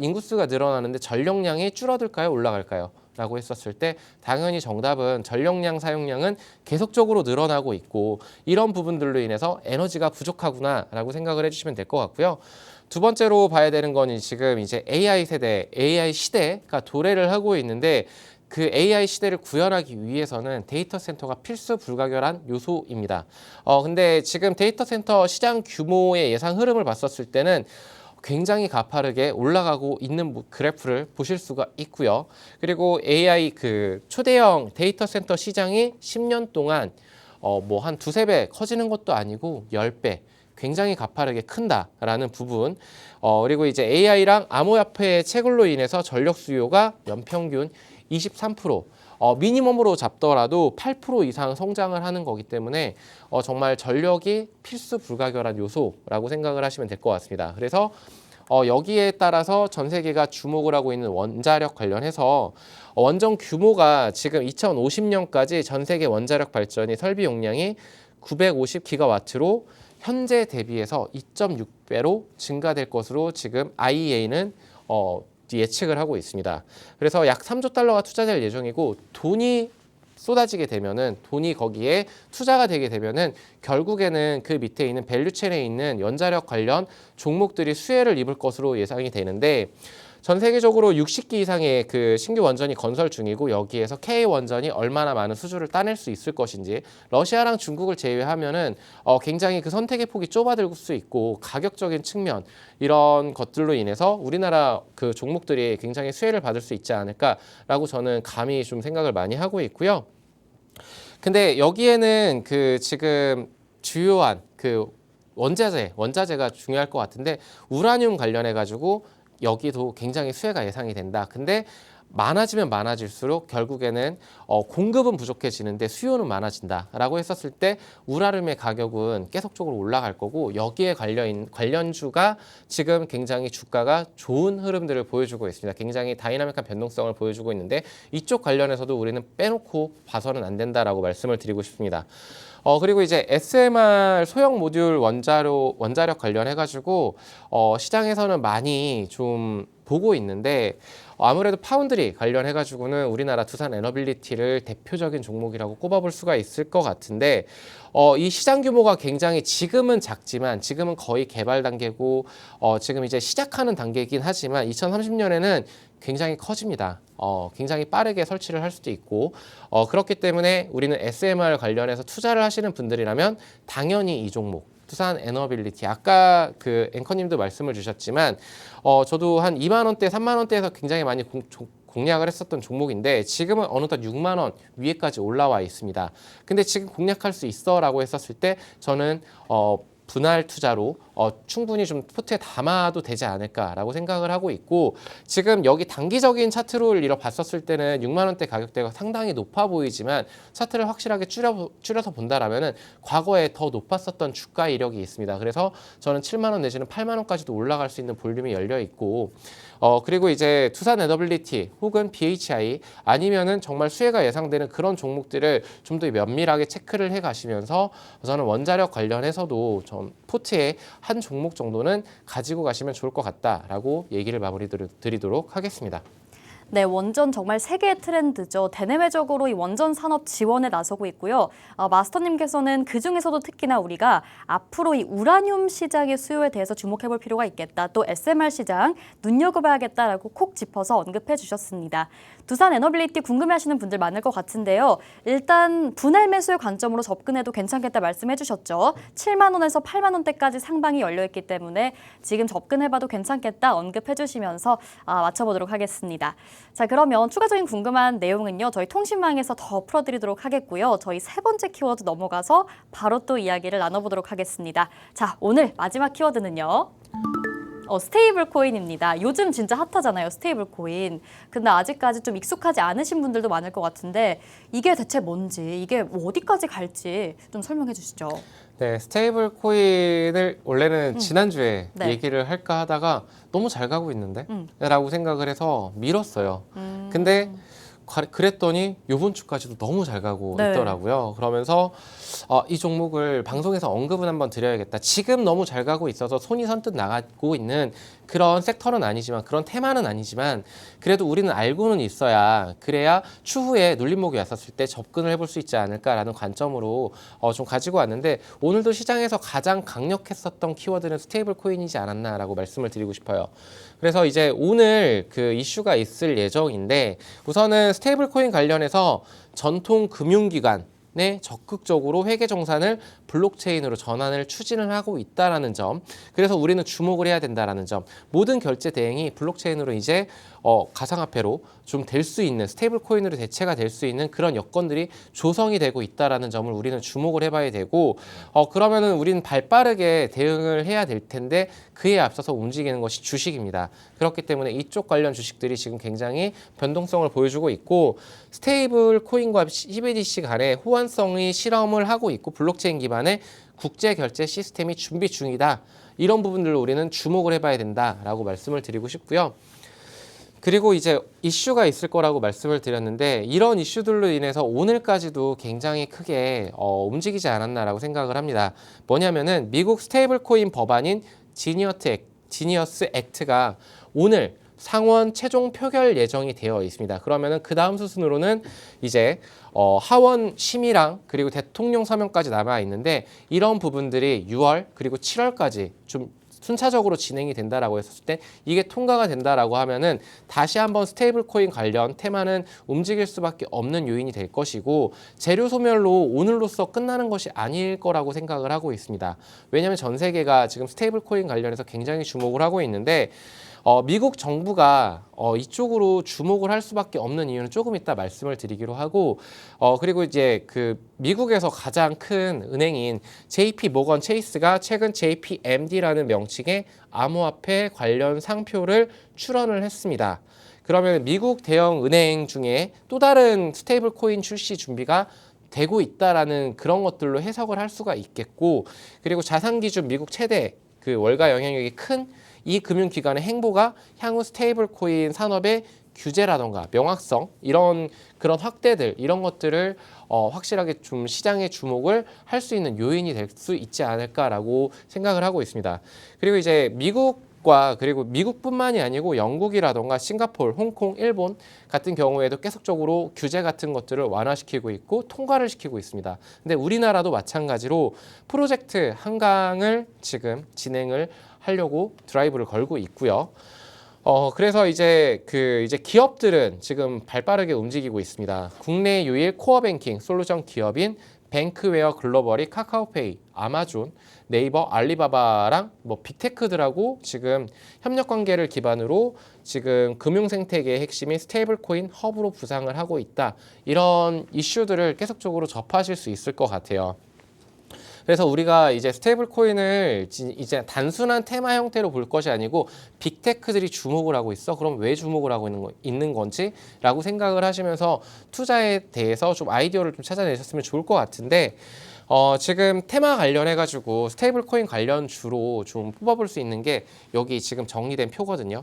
Speaker 2: 인구수가 늘어나는데 전력량이 줄어들까요? 올라갈까요? 라고 했었을 때 당연히 정답은 전력량 사용량은 계속적으로 늘어나고 있고 이런 부분들로 인해서 에너지가 부족하구나라고 생각을 해주시면 될 것 같고요. 두 번째로 봐야 되는 건 지금 이제 AI 세대, AI 시대가 도래를 하고 있는데 그 AI 시대를 구현하기 위해서는 데이터 센터가 필수 불가결한 요소입니다. 근데 지금 데이터 센터 시장 규모의 예상 흐름을 봤었을 때는 굉장히 가파르게 올라가고 있는 그래프를 보실 수가 있고요. 그리고 AI 초대형 데이터 센터 시장이 10년 동안 뭐 한 두세 배 커지는 것도 아니고 10배 굉장히 가파르게 큰다라는 부분. 그리고 이제 AI랑 암호화폐의 채굴로 인해서 전력 수요가 연평균 23%, 미니멈으로 잡더라도 8% 이상 성장을 하는 거기 때문에 정말 전력이 필수 불가결한 요소라고 생각을 하시면 될 것 같습니다. 그래서 여기에 따라서 전 세계가 주목을 하고 있는 원자력 관련해서 원전 규모가 지금 2050년까지 전 세계 원자력 발전이 설비 용량이 950기가와트로 현재 대비해서 2.6배로 증가될 것으로 지금 IEA는 예측을 하고 있습니다. 그래서 약 3조 달러가 투자될 예정이고 돈이 쏟아지게 되면은 돈이 거기에 투자가 되게 되면은 결국에는 그 밑에 있는 밸류체인에 있는 원자력 관련 종목들이 수혜를 입을 것으로 예상이 되는데 전 세계적으로 60기 이상의 신규 원전이 건설 중이고 여기에서 K 원전이 얼마나 많은 수주를 따낼 수 있을 것인지 러시아랑 중국을 제외하면은 굉장히 그 선택의 폭이 좁아들 수 있고 가격적인 측면 이런 것들로 인해서 우리나라 그 종목들이 굉장히 수혜를 받을 수 있지 않을까라고 저는 감히 좀 생각을 많이 하고 있고요. 근데 여기에는 지금 주요한 원자재가 중요할 것 같은데 우라늄 관련해 가지고 여기도 굉장히 수혜가 예상이 된다. 근데 많아지면 많아질수록 결국에는 공급은 부족해지는데 수요는 많아진다라고 했었을 때 우라늄의 가격은 계속적으로 올라갈 거고 여기에 관련주가 지금 굉장히 주가가 좋은 흐름들을 보여주고 있습니다. 굉장히 다이나믹한 변동성을 보여주고 있는데 이쪽 관련해서도 우리는 빼놓고 봐서는 안 된다라고 말씀을 드리고 싶습니다. 그리고 이제 SMR 소형 모듈 원자력 관련해가지고 시장에서는 많이 좀 보고 있는데 아무래도 파운드리 관련해가지고는 우리나라 두산 에너빌리티를 대표적인 종목이라고 꼽아볼 수가 있을 것 같은데 이 시장 규모가 굉장히 지금은 작지만 지금은 거의 개발 단계고 지금 이제 시작하는 단계이긴 하지만 2030년에는 굉장히 커집니다. 굉장히 빠르게 설치를 할 수도 있고 그렇기 때문에 우리는 SMR 관련해서 투자를 하시는 분들이라면 당연히 이 종목 두산 에너빌리티 아까 앵커님도 말씀을 주셨지만 저도 한 2만 원대, 3만 원대에서 굉장히 많이 공략을 했었던 종목인데 지금은 어느덧 6만 원 위에까지 올라와 있습니다. 근데 지금 공략할 수 있어라고 했었을 때 저는 분할 투자로 충분히 좀 포트에 담아도 되지 않을까라고 생각을 하고 있고 지금 여기 단기적인 차트를 봤었을 때는 6만 원대 가격대가 상당히 높아 보이지만 차트를 확실하게 줄여서 본다라면은 과거에 더 높았었던 주가 이력이 있습니다. 그래서 저는 7만 원 내지는 8만 원까지도 올라갈 수 있는 볼륨이 열려 있고 그리고 이제 두산 에너빌리티 혹은 BHI 아니면은 정말 수혜가 예상되는 그런 종목들을 좀 더 면밀하게 체크를 해 가시면서 저는 원자력 관련해서도 좀 포트의 한 종목 정도는 가지고 가시면 좋을 것 같다라고 얘기를 마무리 드리도록 하겠습니다.
Speaker 1: 네, 원전 정말 세계의 트렌드죠. 대내외적으로 이 원전 산업 지원에 나서고 있고요. 마스터님께서는 그중에서도 특히나 우리가 앞으로 이 우라늄 시장의 수요에 대해서 주목해 볼 필요가 있겠다. 또 SMR 시장 눈여겨봐야겠다라고 콕 짚어서 언급해 주셨습니다. 두산 에너빌리티 궁금해하시는 분들 많을 것 같은데요. 일단 분할 매수의 관점으로 접근해도 괜찮겠다 말씀해 주셨죠. 7만 원에서 8만 원대까지 상방이 열려있기 때문에 지금 접근해봐도 괜찮겠다 언급해 주시면서 맞춰보도록 하겠습니다. 자, 그러면 추가적인 궁금한 내용은요. 저희 통신망에서 더 풀어드리도록 하겠고요. 저희 세 번째 키워드 넘어가서 바로 또 이야기를 나눠보도록 하겠습니다. 자, 오늘 마지막 키워드는요. 스테이블 코인입니다. 요즘 진짜 핫하잖아요, 스테이블 코인. 근데 아직까지 좀 익숙하지 않으신 분들도 많을 것 같은데 이게 대체 뭔지, 이게 어디까지 갈지 좀 설명해 주시죠.
Speaker 2: 네, 스테이블 코인을 원래는 지난주에
Speaker 1: 네.
Speaker 2: 얘기를 할까 하다가 너무 잘 가고 있는데? 라고 생각을 해서 미뤘어요. 근데 그랬더니 이번 주까지도 너무 잘 가고
Speaker 1: 네.
Speaker 2: 있더라고요. 그러면서 이 종목을 방송에서 언급은 한번 드려야겠다. 지금 너무 잘 가고 있어서 손이 선뜻 나가고 있는 그런 섹터는 아니지만, 그런 테마는 아니지만 그래도 우리는 알고는 있어야, 그래야 추후에 눌림목이 왔었을 때 접근을 해볼 수 있지 않을까라는 관점으로 좀 가지고 왔는데, 오늘도 시장에서 가장 강력했었던 키워드는 스테이블 코인이지 않았나라고 말씀을 드리고 싶어요. 그래서 이제 오늘 그 이슈가 있을 예정인데, 우선은 스테이블 코인 관련해서 전통 금융기관에 적극적으로 회계 정산을 블록체인으로 전환을 추진을 하고 있다라는 점, 그래서 우리는 주목을 해야 된다라는 점, 모든 결제 대행이 블록체인으로 이제 가상화폐로 좀 될 수 있는, 스테이블 코인으로 대체가 될 수 있는 그런 여건들이 조성이 되고 있다라는 점을 우리는 주목을 해봐야 되고, 그러면은 우리는 발빠르게 대응을 해야 될 텐데 그에 앞서서 움직이는 것이 주식입니다. 그렇기 때문에 이쪽 관련 주식들이 지금 굉장히 변동성을 보여주고 있고, 스테이블 코인과 CBDC 간의 호환성의 실험을 하고 있고, 블록체인 기반의 국제 결제 시스템이 준비 중이다. 이런 부분들을 우리는 주목을 해봐야 된다라고 말씀을 드리고 싶고요. 그리고 이제 이슈가 있을 거라고 말씀을 드렸는데, 이런 이슈들로 인해서 오늘까지도 굉장히 크게 움직이지 않았나라고 생각을 합니다. 뭐냐면은 미국 스테이블 코인 법안인 지니어스 액트가 오늘 상원 최종 표결 예정이 되어 있습니다. 그러면은 그 다음 수순으로는 이제 하원 심의랑 그리고 대통령 서명까지 남아 있는데, 이런 부분들이 6월 그리고 7월까지 좀 순차적으로 진행이 된다라고 했었을 때, 이게 통과가 된다라고 하면은 다시 한번 스테이블 코인 관련 테마는 움직일 수밖에 없는 요인이 될 것이고, 재료 소멸로 오늘로써 끝나는 것이 아닐 거라고 생각을 하고 있습니다. 왜냐하면 전 세계가 지금 스테이블 코인 관련해서 굉장히 주목을 하고 있는데, 미국 정부가 이쪽으로 주목을 할 수밖에 없는 이유는 조금 이따 말씀을 드리기로 하고, 그리고 이제 그 미국에서 가장 큰 은행인 JP 모건 체이스가 최근 JPMD라는 명칭의 암호화폐 관련 상표를 출원을 했습니다. 그러면 미국 대형 은행 중에 또 다른 스테이블 코인 출시 준비가 되고 있다라는 그런 것들로 해석을 할 수가 있겠고, 그리고 자산 기준 미국 최대 그 월가 영향력이 큰 이 금융기관의 행보가 향후 스테이블 코인 산업의 규제라던가 명확성, 이런 그런 확대들, 이런 것들을 확실하게 좀 시장의 주목을 할 수 있는 요인이 될 수 있지 않을까라고 생각을 하고 있습니다. 그리고 이제 그리고 미국뿐만이 아니고 영국이라던가 싱가포르, 홍콩, 일본 같은 경우에도 계속적으로 규제 같은 것들을 완화시키고 있고 통과를 시키고 있습니다. 근데 우리나라도 마찬가지로 프로젝트 한강을 지금 진행을 하려고 드라이브를 걸고 있고요. 그래서 이제 기업들은 지금 발빠르게 움직이고 있습니다. 국내 유일 코어 뱅킹 솔루션 기업인 뱅크웨어 글로벌이 카카오페이, 아마존, 네이버, 알리바바랑 빅테크들하고 지금 협력 관계를 기반으로 지금 금융 생태계의 핵심인 스테이블 코인 허브로 부상을 하고 있다. 이런 이슈들을 계속적으로 접하실 수 있을 것 같아요. 그래서 우리가 이제 스테이블 코인을 이제 단순한 테마 형태로 볼 것이 아니고, 빅테크들이 주목을 하고 있어. 그럼 왜 주목을 하고 있는 건지라고 생각을 하시면서 투자에 대해서 좀 아이디어를 좀 찾아내셨으면 좋을 것 같은데, 지금 테마 관련해가지고 스테이블 코인 관련 주로 좀 뽑아볼 수 있는 게 여기 지금 정리된 표거든요.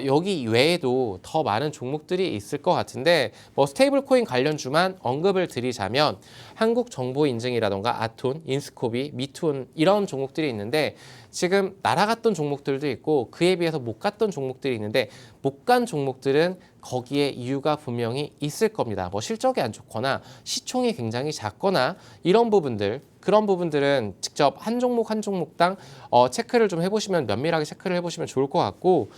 Speaker 2: 여기 외에도 더 많은 종목들이 있을 것 같은데 뭐 스테이블 코인 관련주만 언급을 드리자면 한국정보인증이라던가 아톤, 인스코비, 미투온 이런 종목들이 있는데 지금 날아갔던 종목들도 있고 그에 비해서 못 갔던 종목들이 있는데 못 간 종목들은 거기에 이유가 분명히 있을 겁니다. 뭐 실적이 안 좋거나 시총이 굉장히 작거나 이런 부분들 그런 부분들은 직접 한 종목 한 종목당 체크를 좀 해보시면 면밀하게 체크를 해보시면 좋을 것 같고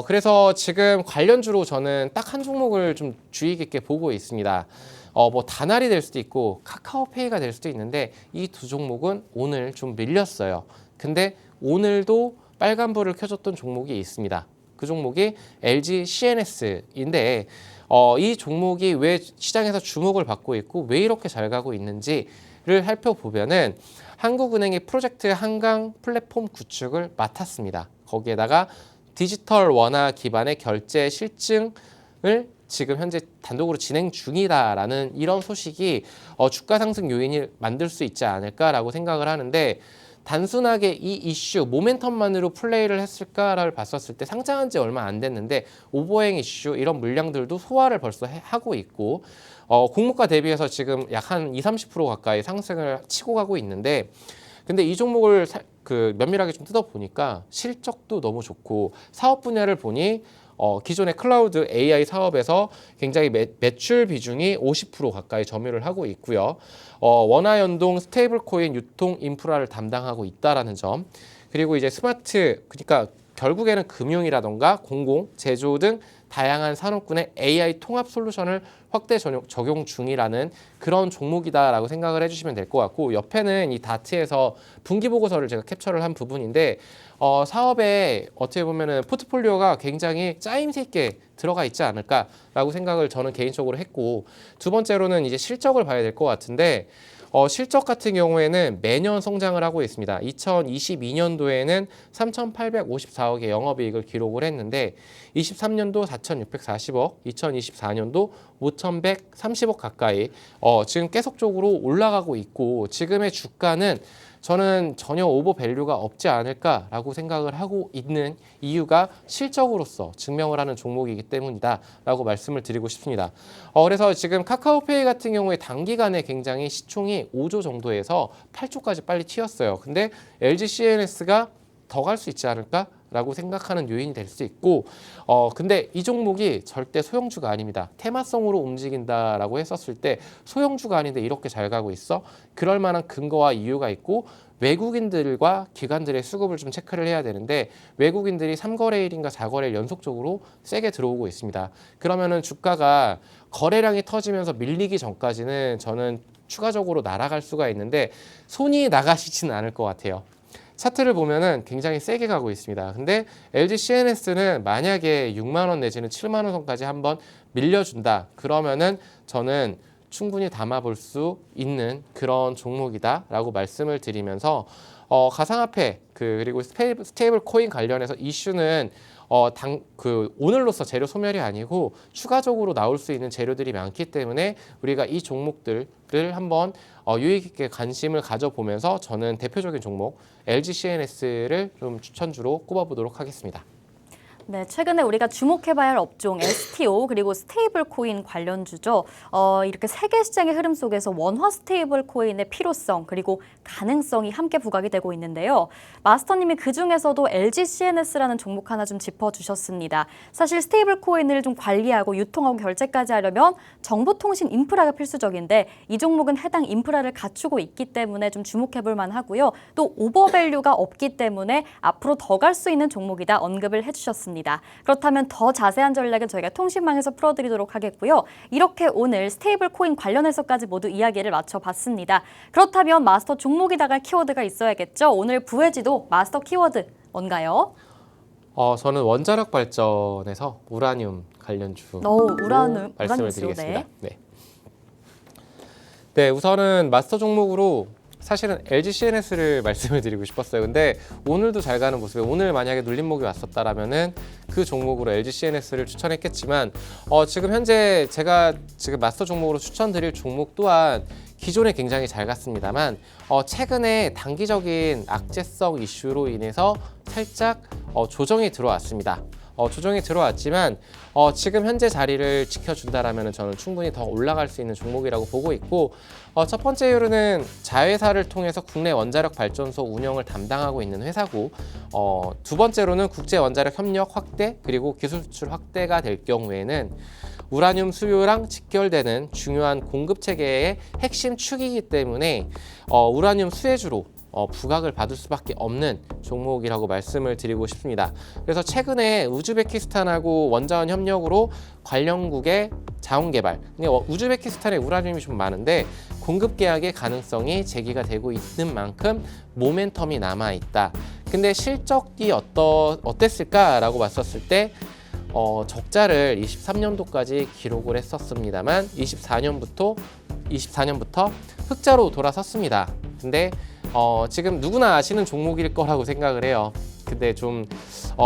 Speaker 2: 그래서 지금 관련주로 저는 딱 한 종목을 좀 주의 깊게 보고 있습니다. 뭐 다날이 될 수도 있고 카카오페이가 될 수도 있는데 이 두 종목은 오늘 좀 밀렸어요. 근데 오늘도 빨간불을 켜줬던 종목이 있습니다. 그 종목이 LG CNS인데 이 종목이 왜 시장에서 주목을 받고 있고 왜 이렇게 잘 가고 있는지를 살펴보면은 한국은행이 프로젝트 한강 플랫폼 구축을 맡았습니다. 거기에다가 디지털 원화 기반의 결제 실증을 지금 현재 단독으로 진행 중이다라는 이런 소식이 주가 상승 요인을 만들 수 있지 않을까라고 생각을 하는데 단순하게 이 이슈 모멘텀만으로 플레이를 했을까를 봤었을 때 상장한 지 얼마 안 됐는데 오버행 이슈 이런 물량들도 소화를 벌써 하고 있고 공모가 대비해서 지금 약 한 20-30% 가까이 상승을 치고 가고 있는데 근데 이 종목을 면밀하게 좀 뜯어보니까 실적도 너무 좋고 사업 분야를 보니 기존의 클라우드 AI 사업에서 굉장히 매출 비중이 50% 가까이 점유를 하고 있고요. 원화 연동 스테이블 코인 유통 인프라를 담당하고 있다라는 점. 그리고 이제 스마트 그러니까 결국에는 금융이라던가 공공, 제조 등 다양한 산업군의 AI 통합 솔루션을 확대 적용 중이라는 그런 종목이다라고 생각을 해주시면 될 것 같고 옆에는 이 다트에서 분기 보고서를 제가 캡처를 한 부분인데 사업에 어떻게 보면은 포트폴리오가 굉장히 짜임새 있게 들어가 있지 않을까라고 생각을 저는 개인적으로 했고 두 번째로는 이제 실적을 봐야 될 것 같은데 실적 같은 경우에는 매년 성장을 하고 있습니다. 2022년도에는 3,854억의 영업이익을 기록을 했는데 23년도 4,640억, 2024년도 5,130억 가까이 지금 계속적으로 올라가고 있고 지금의 주가는 저는 전혀 오버밸류가 없지 않을까라고 생각을 하고 있는 이유가 실적으로서 증명을 하는 종목이기 때문이다라고 말씀을 드리고 싶습니다. 그래서 지금 카카오페이 같은 경우에 단기간에 굉장히 시총이 5조 정도에서 8조까지 빨리 튀었어요. 근데 LG CNS가 더 갈 수 있지 않을까? 라고 생각하는 요인이 될 수 있고 근데 이 종목이 절대 소형주가 아닙니다. 테마성으로 움직인다라고 했었을 때 소형주가 아닌데 이렇게 잘 가고 있어? 그럴 만한 근거와 이유가 있고 외국인들과 기관들의 수급을 좀 체크를 해야 되는데 외국인들이 3거래일인가 4거래일 연속적으로 세게 들어오고 있습니다. 그러면은 주가가 거래량이 터지면서 밀리기 전까지는 저는 추가적으로 날아갈 수가 있는데 손이 나가시지는 않을 것 같아요. 차트를 보면은 굉장히 세게 가고 있습니다. 근데 LG CNS는 만약에 6만 원 내지는 7만 원 선까지 한번 밀려준다. 그러면은 저는 충분히 담아볼 수 있는 그런 종목이다라고 말씀을 드리면서 가상화폐 그리고 스테이블 코인 관련해서 이슈는 오늘로서 재료 소멸이 아니고 추가적으로 나올 수 있는 재료들이 많기 때문에 우리가 이 종목들을 한번 유익 있게 관심을 가져보면서 저는 대표적인 종목 LG CNS를 좀 추천주로 꼽아보도록 하겠습니다.
Speaker 1: 네, 최근에 우리가 주목해봐야 할 업종 STO 그리고 스테이블 코인 관련주죠. 이렇게 세계 시장의 흐름 속에서 원화 스테이블 코인의 필요성 그리고 가능성이 함께 부각이 되고 있는데요. 마스터님이 그 중에서도 LG CNS라는 종목 하나 좀 짚어주셨습니다. 사실 스테이블 코인을 좀 관리하고 유통하고 결제까지 하려면 정보통신 인프라가 필수적인데 이 종목은 해당 인프라를 갖추고 있기 때문에 좀 주목해볼 만하고요. 또 오버밸류가 없기 때문에 앞으로 더 갈 수 있는 종목이다 언급을 해주셨습니다. 그렇다면 더 자세한 전략은 저희가 통신망에서 풀어드리도록 하겠고요. 이렇게 오늘 스테이블 코인 관련해서까지 모두 이야기를 맞춰봤습니다. 그렇다면 마스터 종목이 나갈 키워드가 있어야겠죠. 오늘 부회지도 마스터 키워드 뭔가요?
Speaker 2: 저는 원자력 발전에서 우라늄 관련주
Speaker 1: 우라늄
Speaker 2: 말씀을
Speaker 1: 우라늄
Speaker 2: 드리겠습니다. 네, 우선은 마스터 종목으로 사실은 LG CNS를 말씀을 드리고 싶었어요. 근데 오늘도 잘 가는 모습에 오늘 만약에 눌림목이 왔었다라면은 그 종목으로 LG CNS를 추천했겠지만 지금 현재 제가 지금 마스터 종목으로 추천드릴 종목 또한 기존에 굉장히 잘 갔습니다만 최근에 단기적인 악재성 이슈로 인해서 살짝 조정이 들어왔습니다. 조정이 들어왔지만 지금 현재 자리를 지켜준다라면 저는 충분히 더 올라갈 수 있는 종목이라고 보고 있고 첫 번째 이유는 자회사를 통해서 국내 원자력 발전소 운영을 담당하고 있는 회사고 두 번째로는 국제 원자력 협력 확대 그리고 기술 수출 확대가 될 경우에는 우라늄 수요랑 직결되는 중요한 공급 체계의 핵심 축이기 때문에 우라늄 수혜주로 부각을 받을 수밖에 없는 종목이라고 말씀을 드리고 싶습니다. 그래서 최근에 우즈베키스탄하고 원자원 협력으로 관련국의 자원 개발, 근데 우즈베키스탄에 우라늄이 좀 많은데 공급 계약의 가능성이 제기가 되고 있는 만큼 모멘텀이 남아 있다. 근데 실적이 어땠을까라고 봤었을 때 적자를 23년도까지 기록을 했었습니다만 24년부터 흑자로 돌아섰습니다. 근데 지금 누구나 아시는 종목일 거라고 생각을 해요. 근데 좀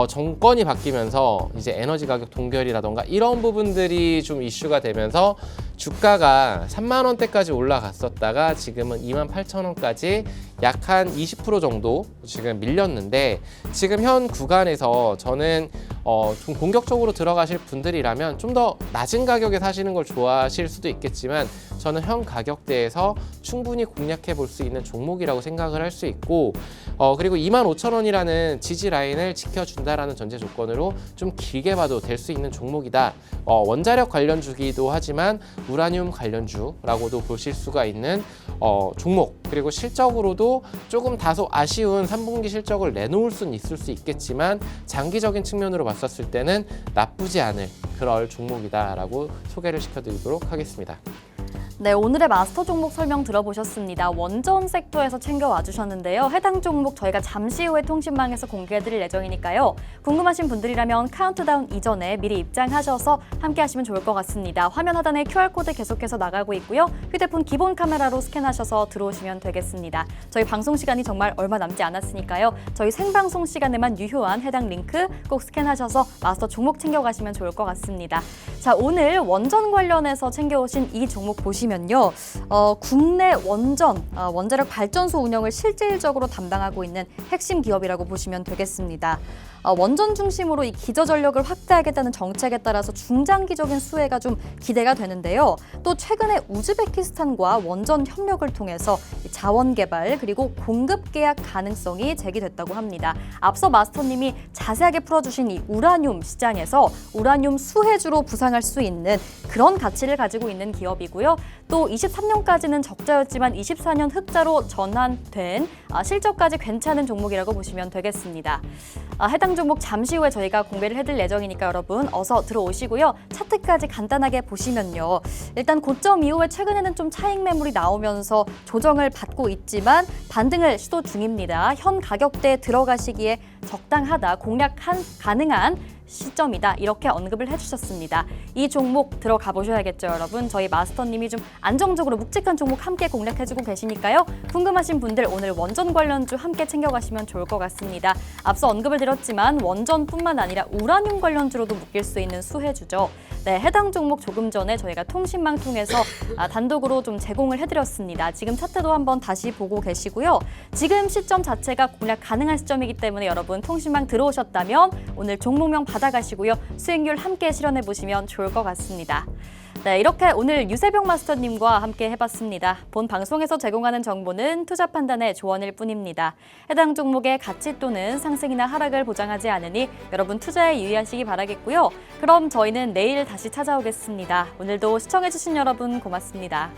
Speaker 2: 정권이 바뀌면서 이제 에너지 가격 동결이라던가 이런 부분들이 좀 이슈가 되면서 주가가 3만 원대까지 올라갔었다가 지금은 28,000원까지 약 한 20% 정도 지금 밀렸는데 지금 현 구간에서 저는 좀 공격적으로 들어가실 분들이라면 좀 더 낮은 가격에 사시는 걸 좋아하실 수도 있겠지만 저는 현 가격대에서 충분히 공략해 볼 수 있는 종목이라고 생각을 할 수 있고 그리고 25,000원이라는 지지 라인을 지켜준다라는 전제 조건으로 좀 길게 봐도 될 수 있는 종목이다. 원자력 관련주기도 하지만 우라늄 관련주라고도 보실 수가 있는 종목 그리고 실적으로도 조금 다소 아쉬운 3분기 실적을 내놓을 수는 있을 수 있겠지만 장기적인 측면으로 봤었을 때는 나쁘지 않을 그럴 종목이다라고 소개를 시켜드리도록 하겠습니다.
Speaker 1: 네, 오늘의 마스터 종목 설명 들어보셨습니다. 원전 섹터에서 챙겨와 주셨는데요. 해당 종목 저희가 잠시 후에 통신망에서 공개해드릴 예정이니까요. 궁금하신 분들이라면 카운트다운 이전에 미리 입장하셔서 함께 하시면 좋을 것 같습니다. 화면 하단에 QR코드 계속해서 나가고 있고요. 휴대폰 기본 카메라로 스캔하셔서 들어오시면 되겠습니다. 저희 방송 시간이 정말 얼마 남지 않았으니까요. 저희 생방송 시간에만 유효한 해당 링크 꼭 스캔하셔서 마스터 종목 챙겨가시면 좋을 것 같습니다. 자, 오늘 원전 관련해서 챙겨오신 이 종목 보시면요. 국내 원자력 발전소 운영을 실질적으로 담당하고 있는 핵심 기업이라고 보시면 되겠습니다. 원전 중심으로 이 기저전력을 확대하겠다는 정책에 따라서 중장기적인 수혜가 좀 기대가 되는데요. 또 최근에 우즈베키스탄과 원전 협력을 통해서 자원 개발 그리고 공급 계약 가능성이 제기됐다고 합니다. 앞서 마스터님이 자세하게 풀어주신 이 우라늄 시장에서 우라늄 수혜주로 부상할 수 있는 그런 가치를 가지고 있는 기업이고요. 또 23년까지는 적자였지만 24년 흑자로 전환된 실적까지 괜찮은 종목이라고 보시면 되겠습니다. 해당 종목 잠시 후에 저희가 공개를 해드릴 예정이니까 여러분 어서 들어오시고요. 차트까지 간단하게 보시면요. 일단 고점 이후에 최근에는 좀 차익 매물이 나오면서 조정을 받고 있지만 반등을 시도 중입니다. 현 가격대에 들어가시기에 적당하다, 가능한 시점이다 이렇게 언급을 해주셨습니다. 이 종목 들어가 보셔야겠죠, 여러분. 저희 마스터님이 좀 안정적으로 묵직한 종목 함께 공략해주고 계시니까요. 궁금하신 분들 오늘 원전 관련주 함께 챙겨가시면 좋을 것 같습니다. 앞서 언급을 드렸지만 원전뿐만 아니라 우라늄 관련주로도 묶일 수 있는 수혜주죠. 네, 해당 종목 조금 전에 저희가 통신망 통해서 단독으로 좀 제공을 해드렸습니다. 지금 차트도 한번 다시 보고 계시고요. 지금 시점 자체가 공략 가능한 시점이기 때문에 여러분 통신망 들어오셨다면 오늘 종목명 받아가시고요. 수익률 함께 실현해 보시면 좋을 것 같습니다. 네, 이렇게 오늘 유세병 마스터님과 함께 해봤습니다. 본 방송에서 제공하는 정보는 투자 판단의 조언일 뿐입니다. 해당 종목의 가치 또는 상승이나 하락을 보장하지 않으니 여러분 투자에 유의하시기 바라겠고요. 그럼 저희는 내일 다시 찾아오겠습니다. 오늘도 시청해주신 여러분 고맙습니다.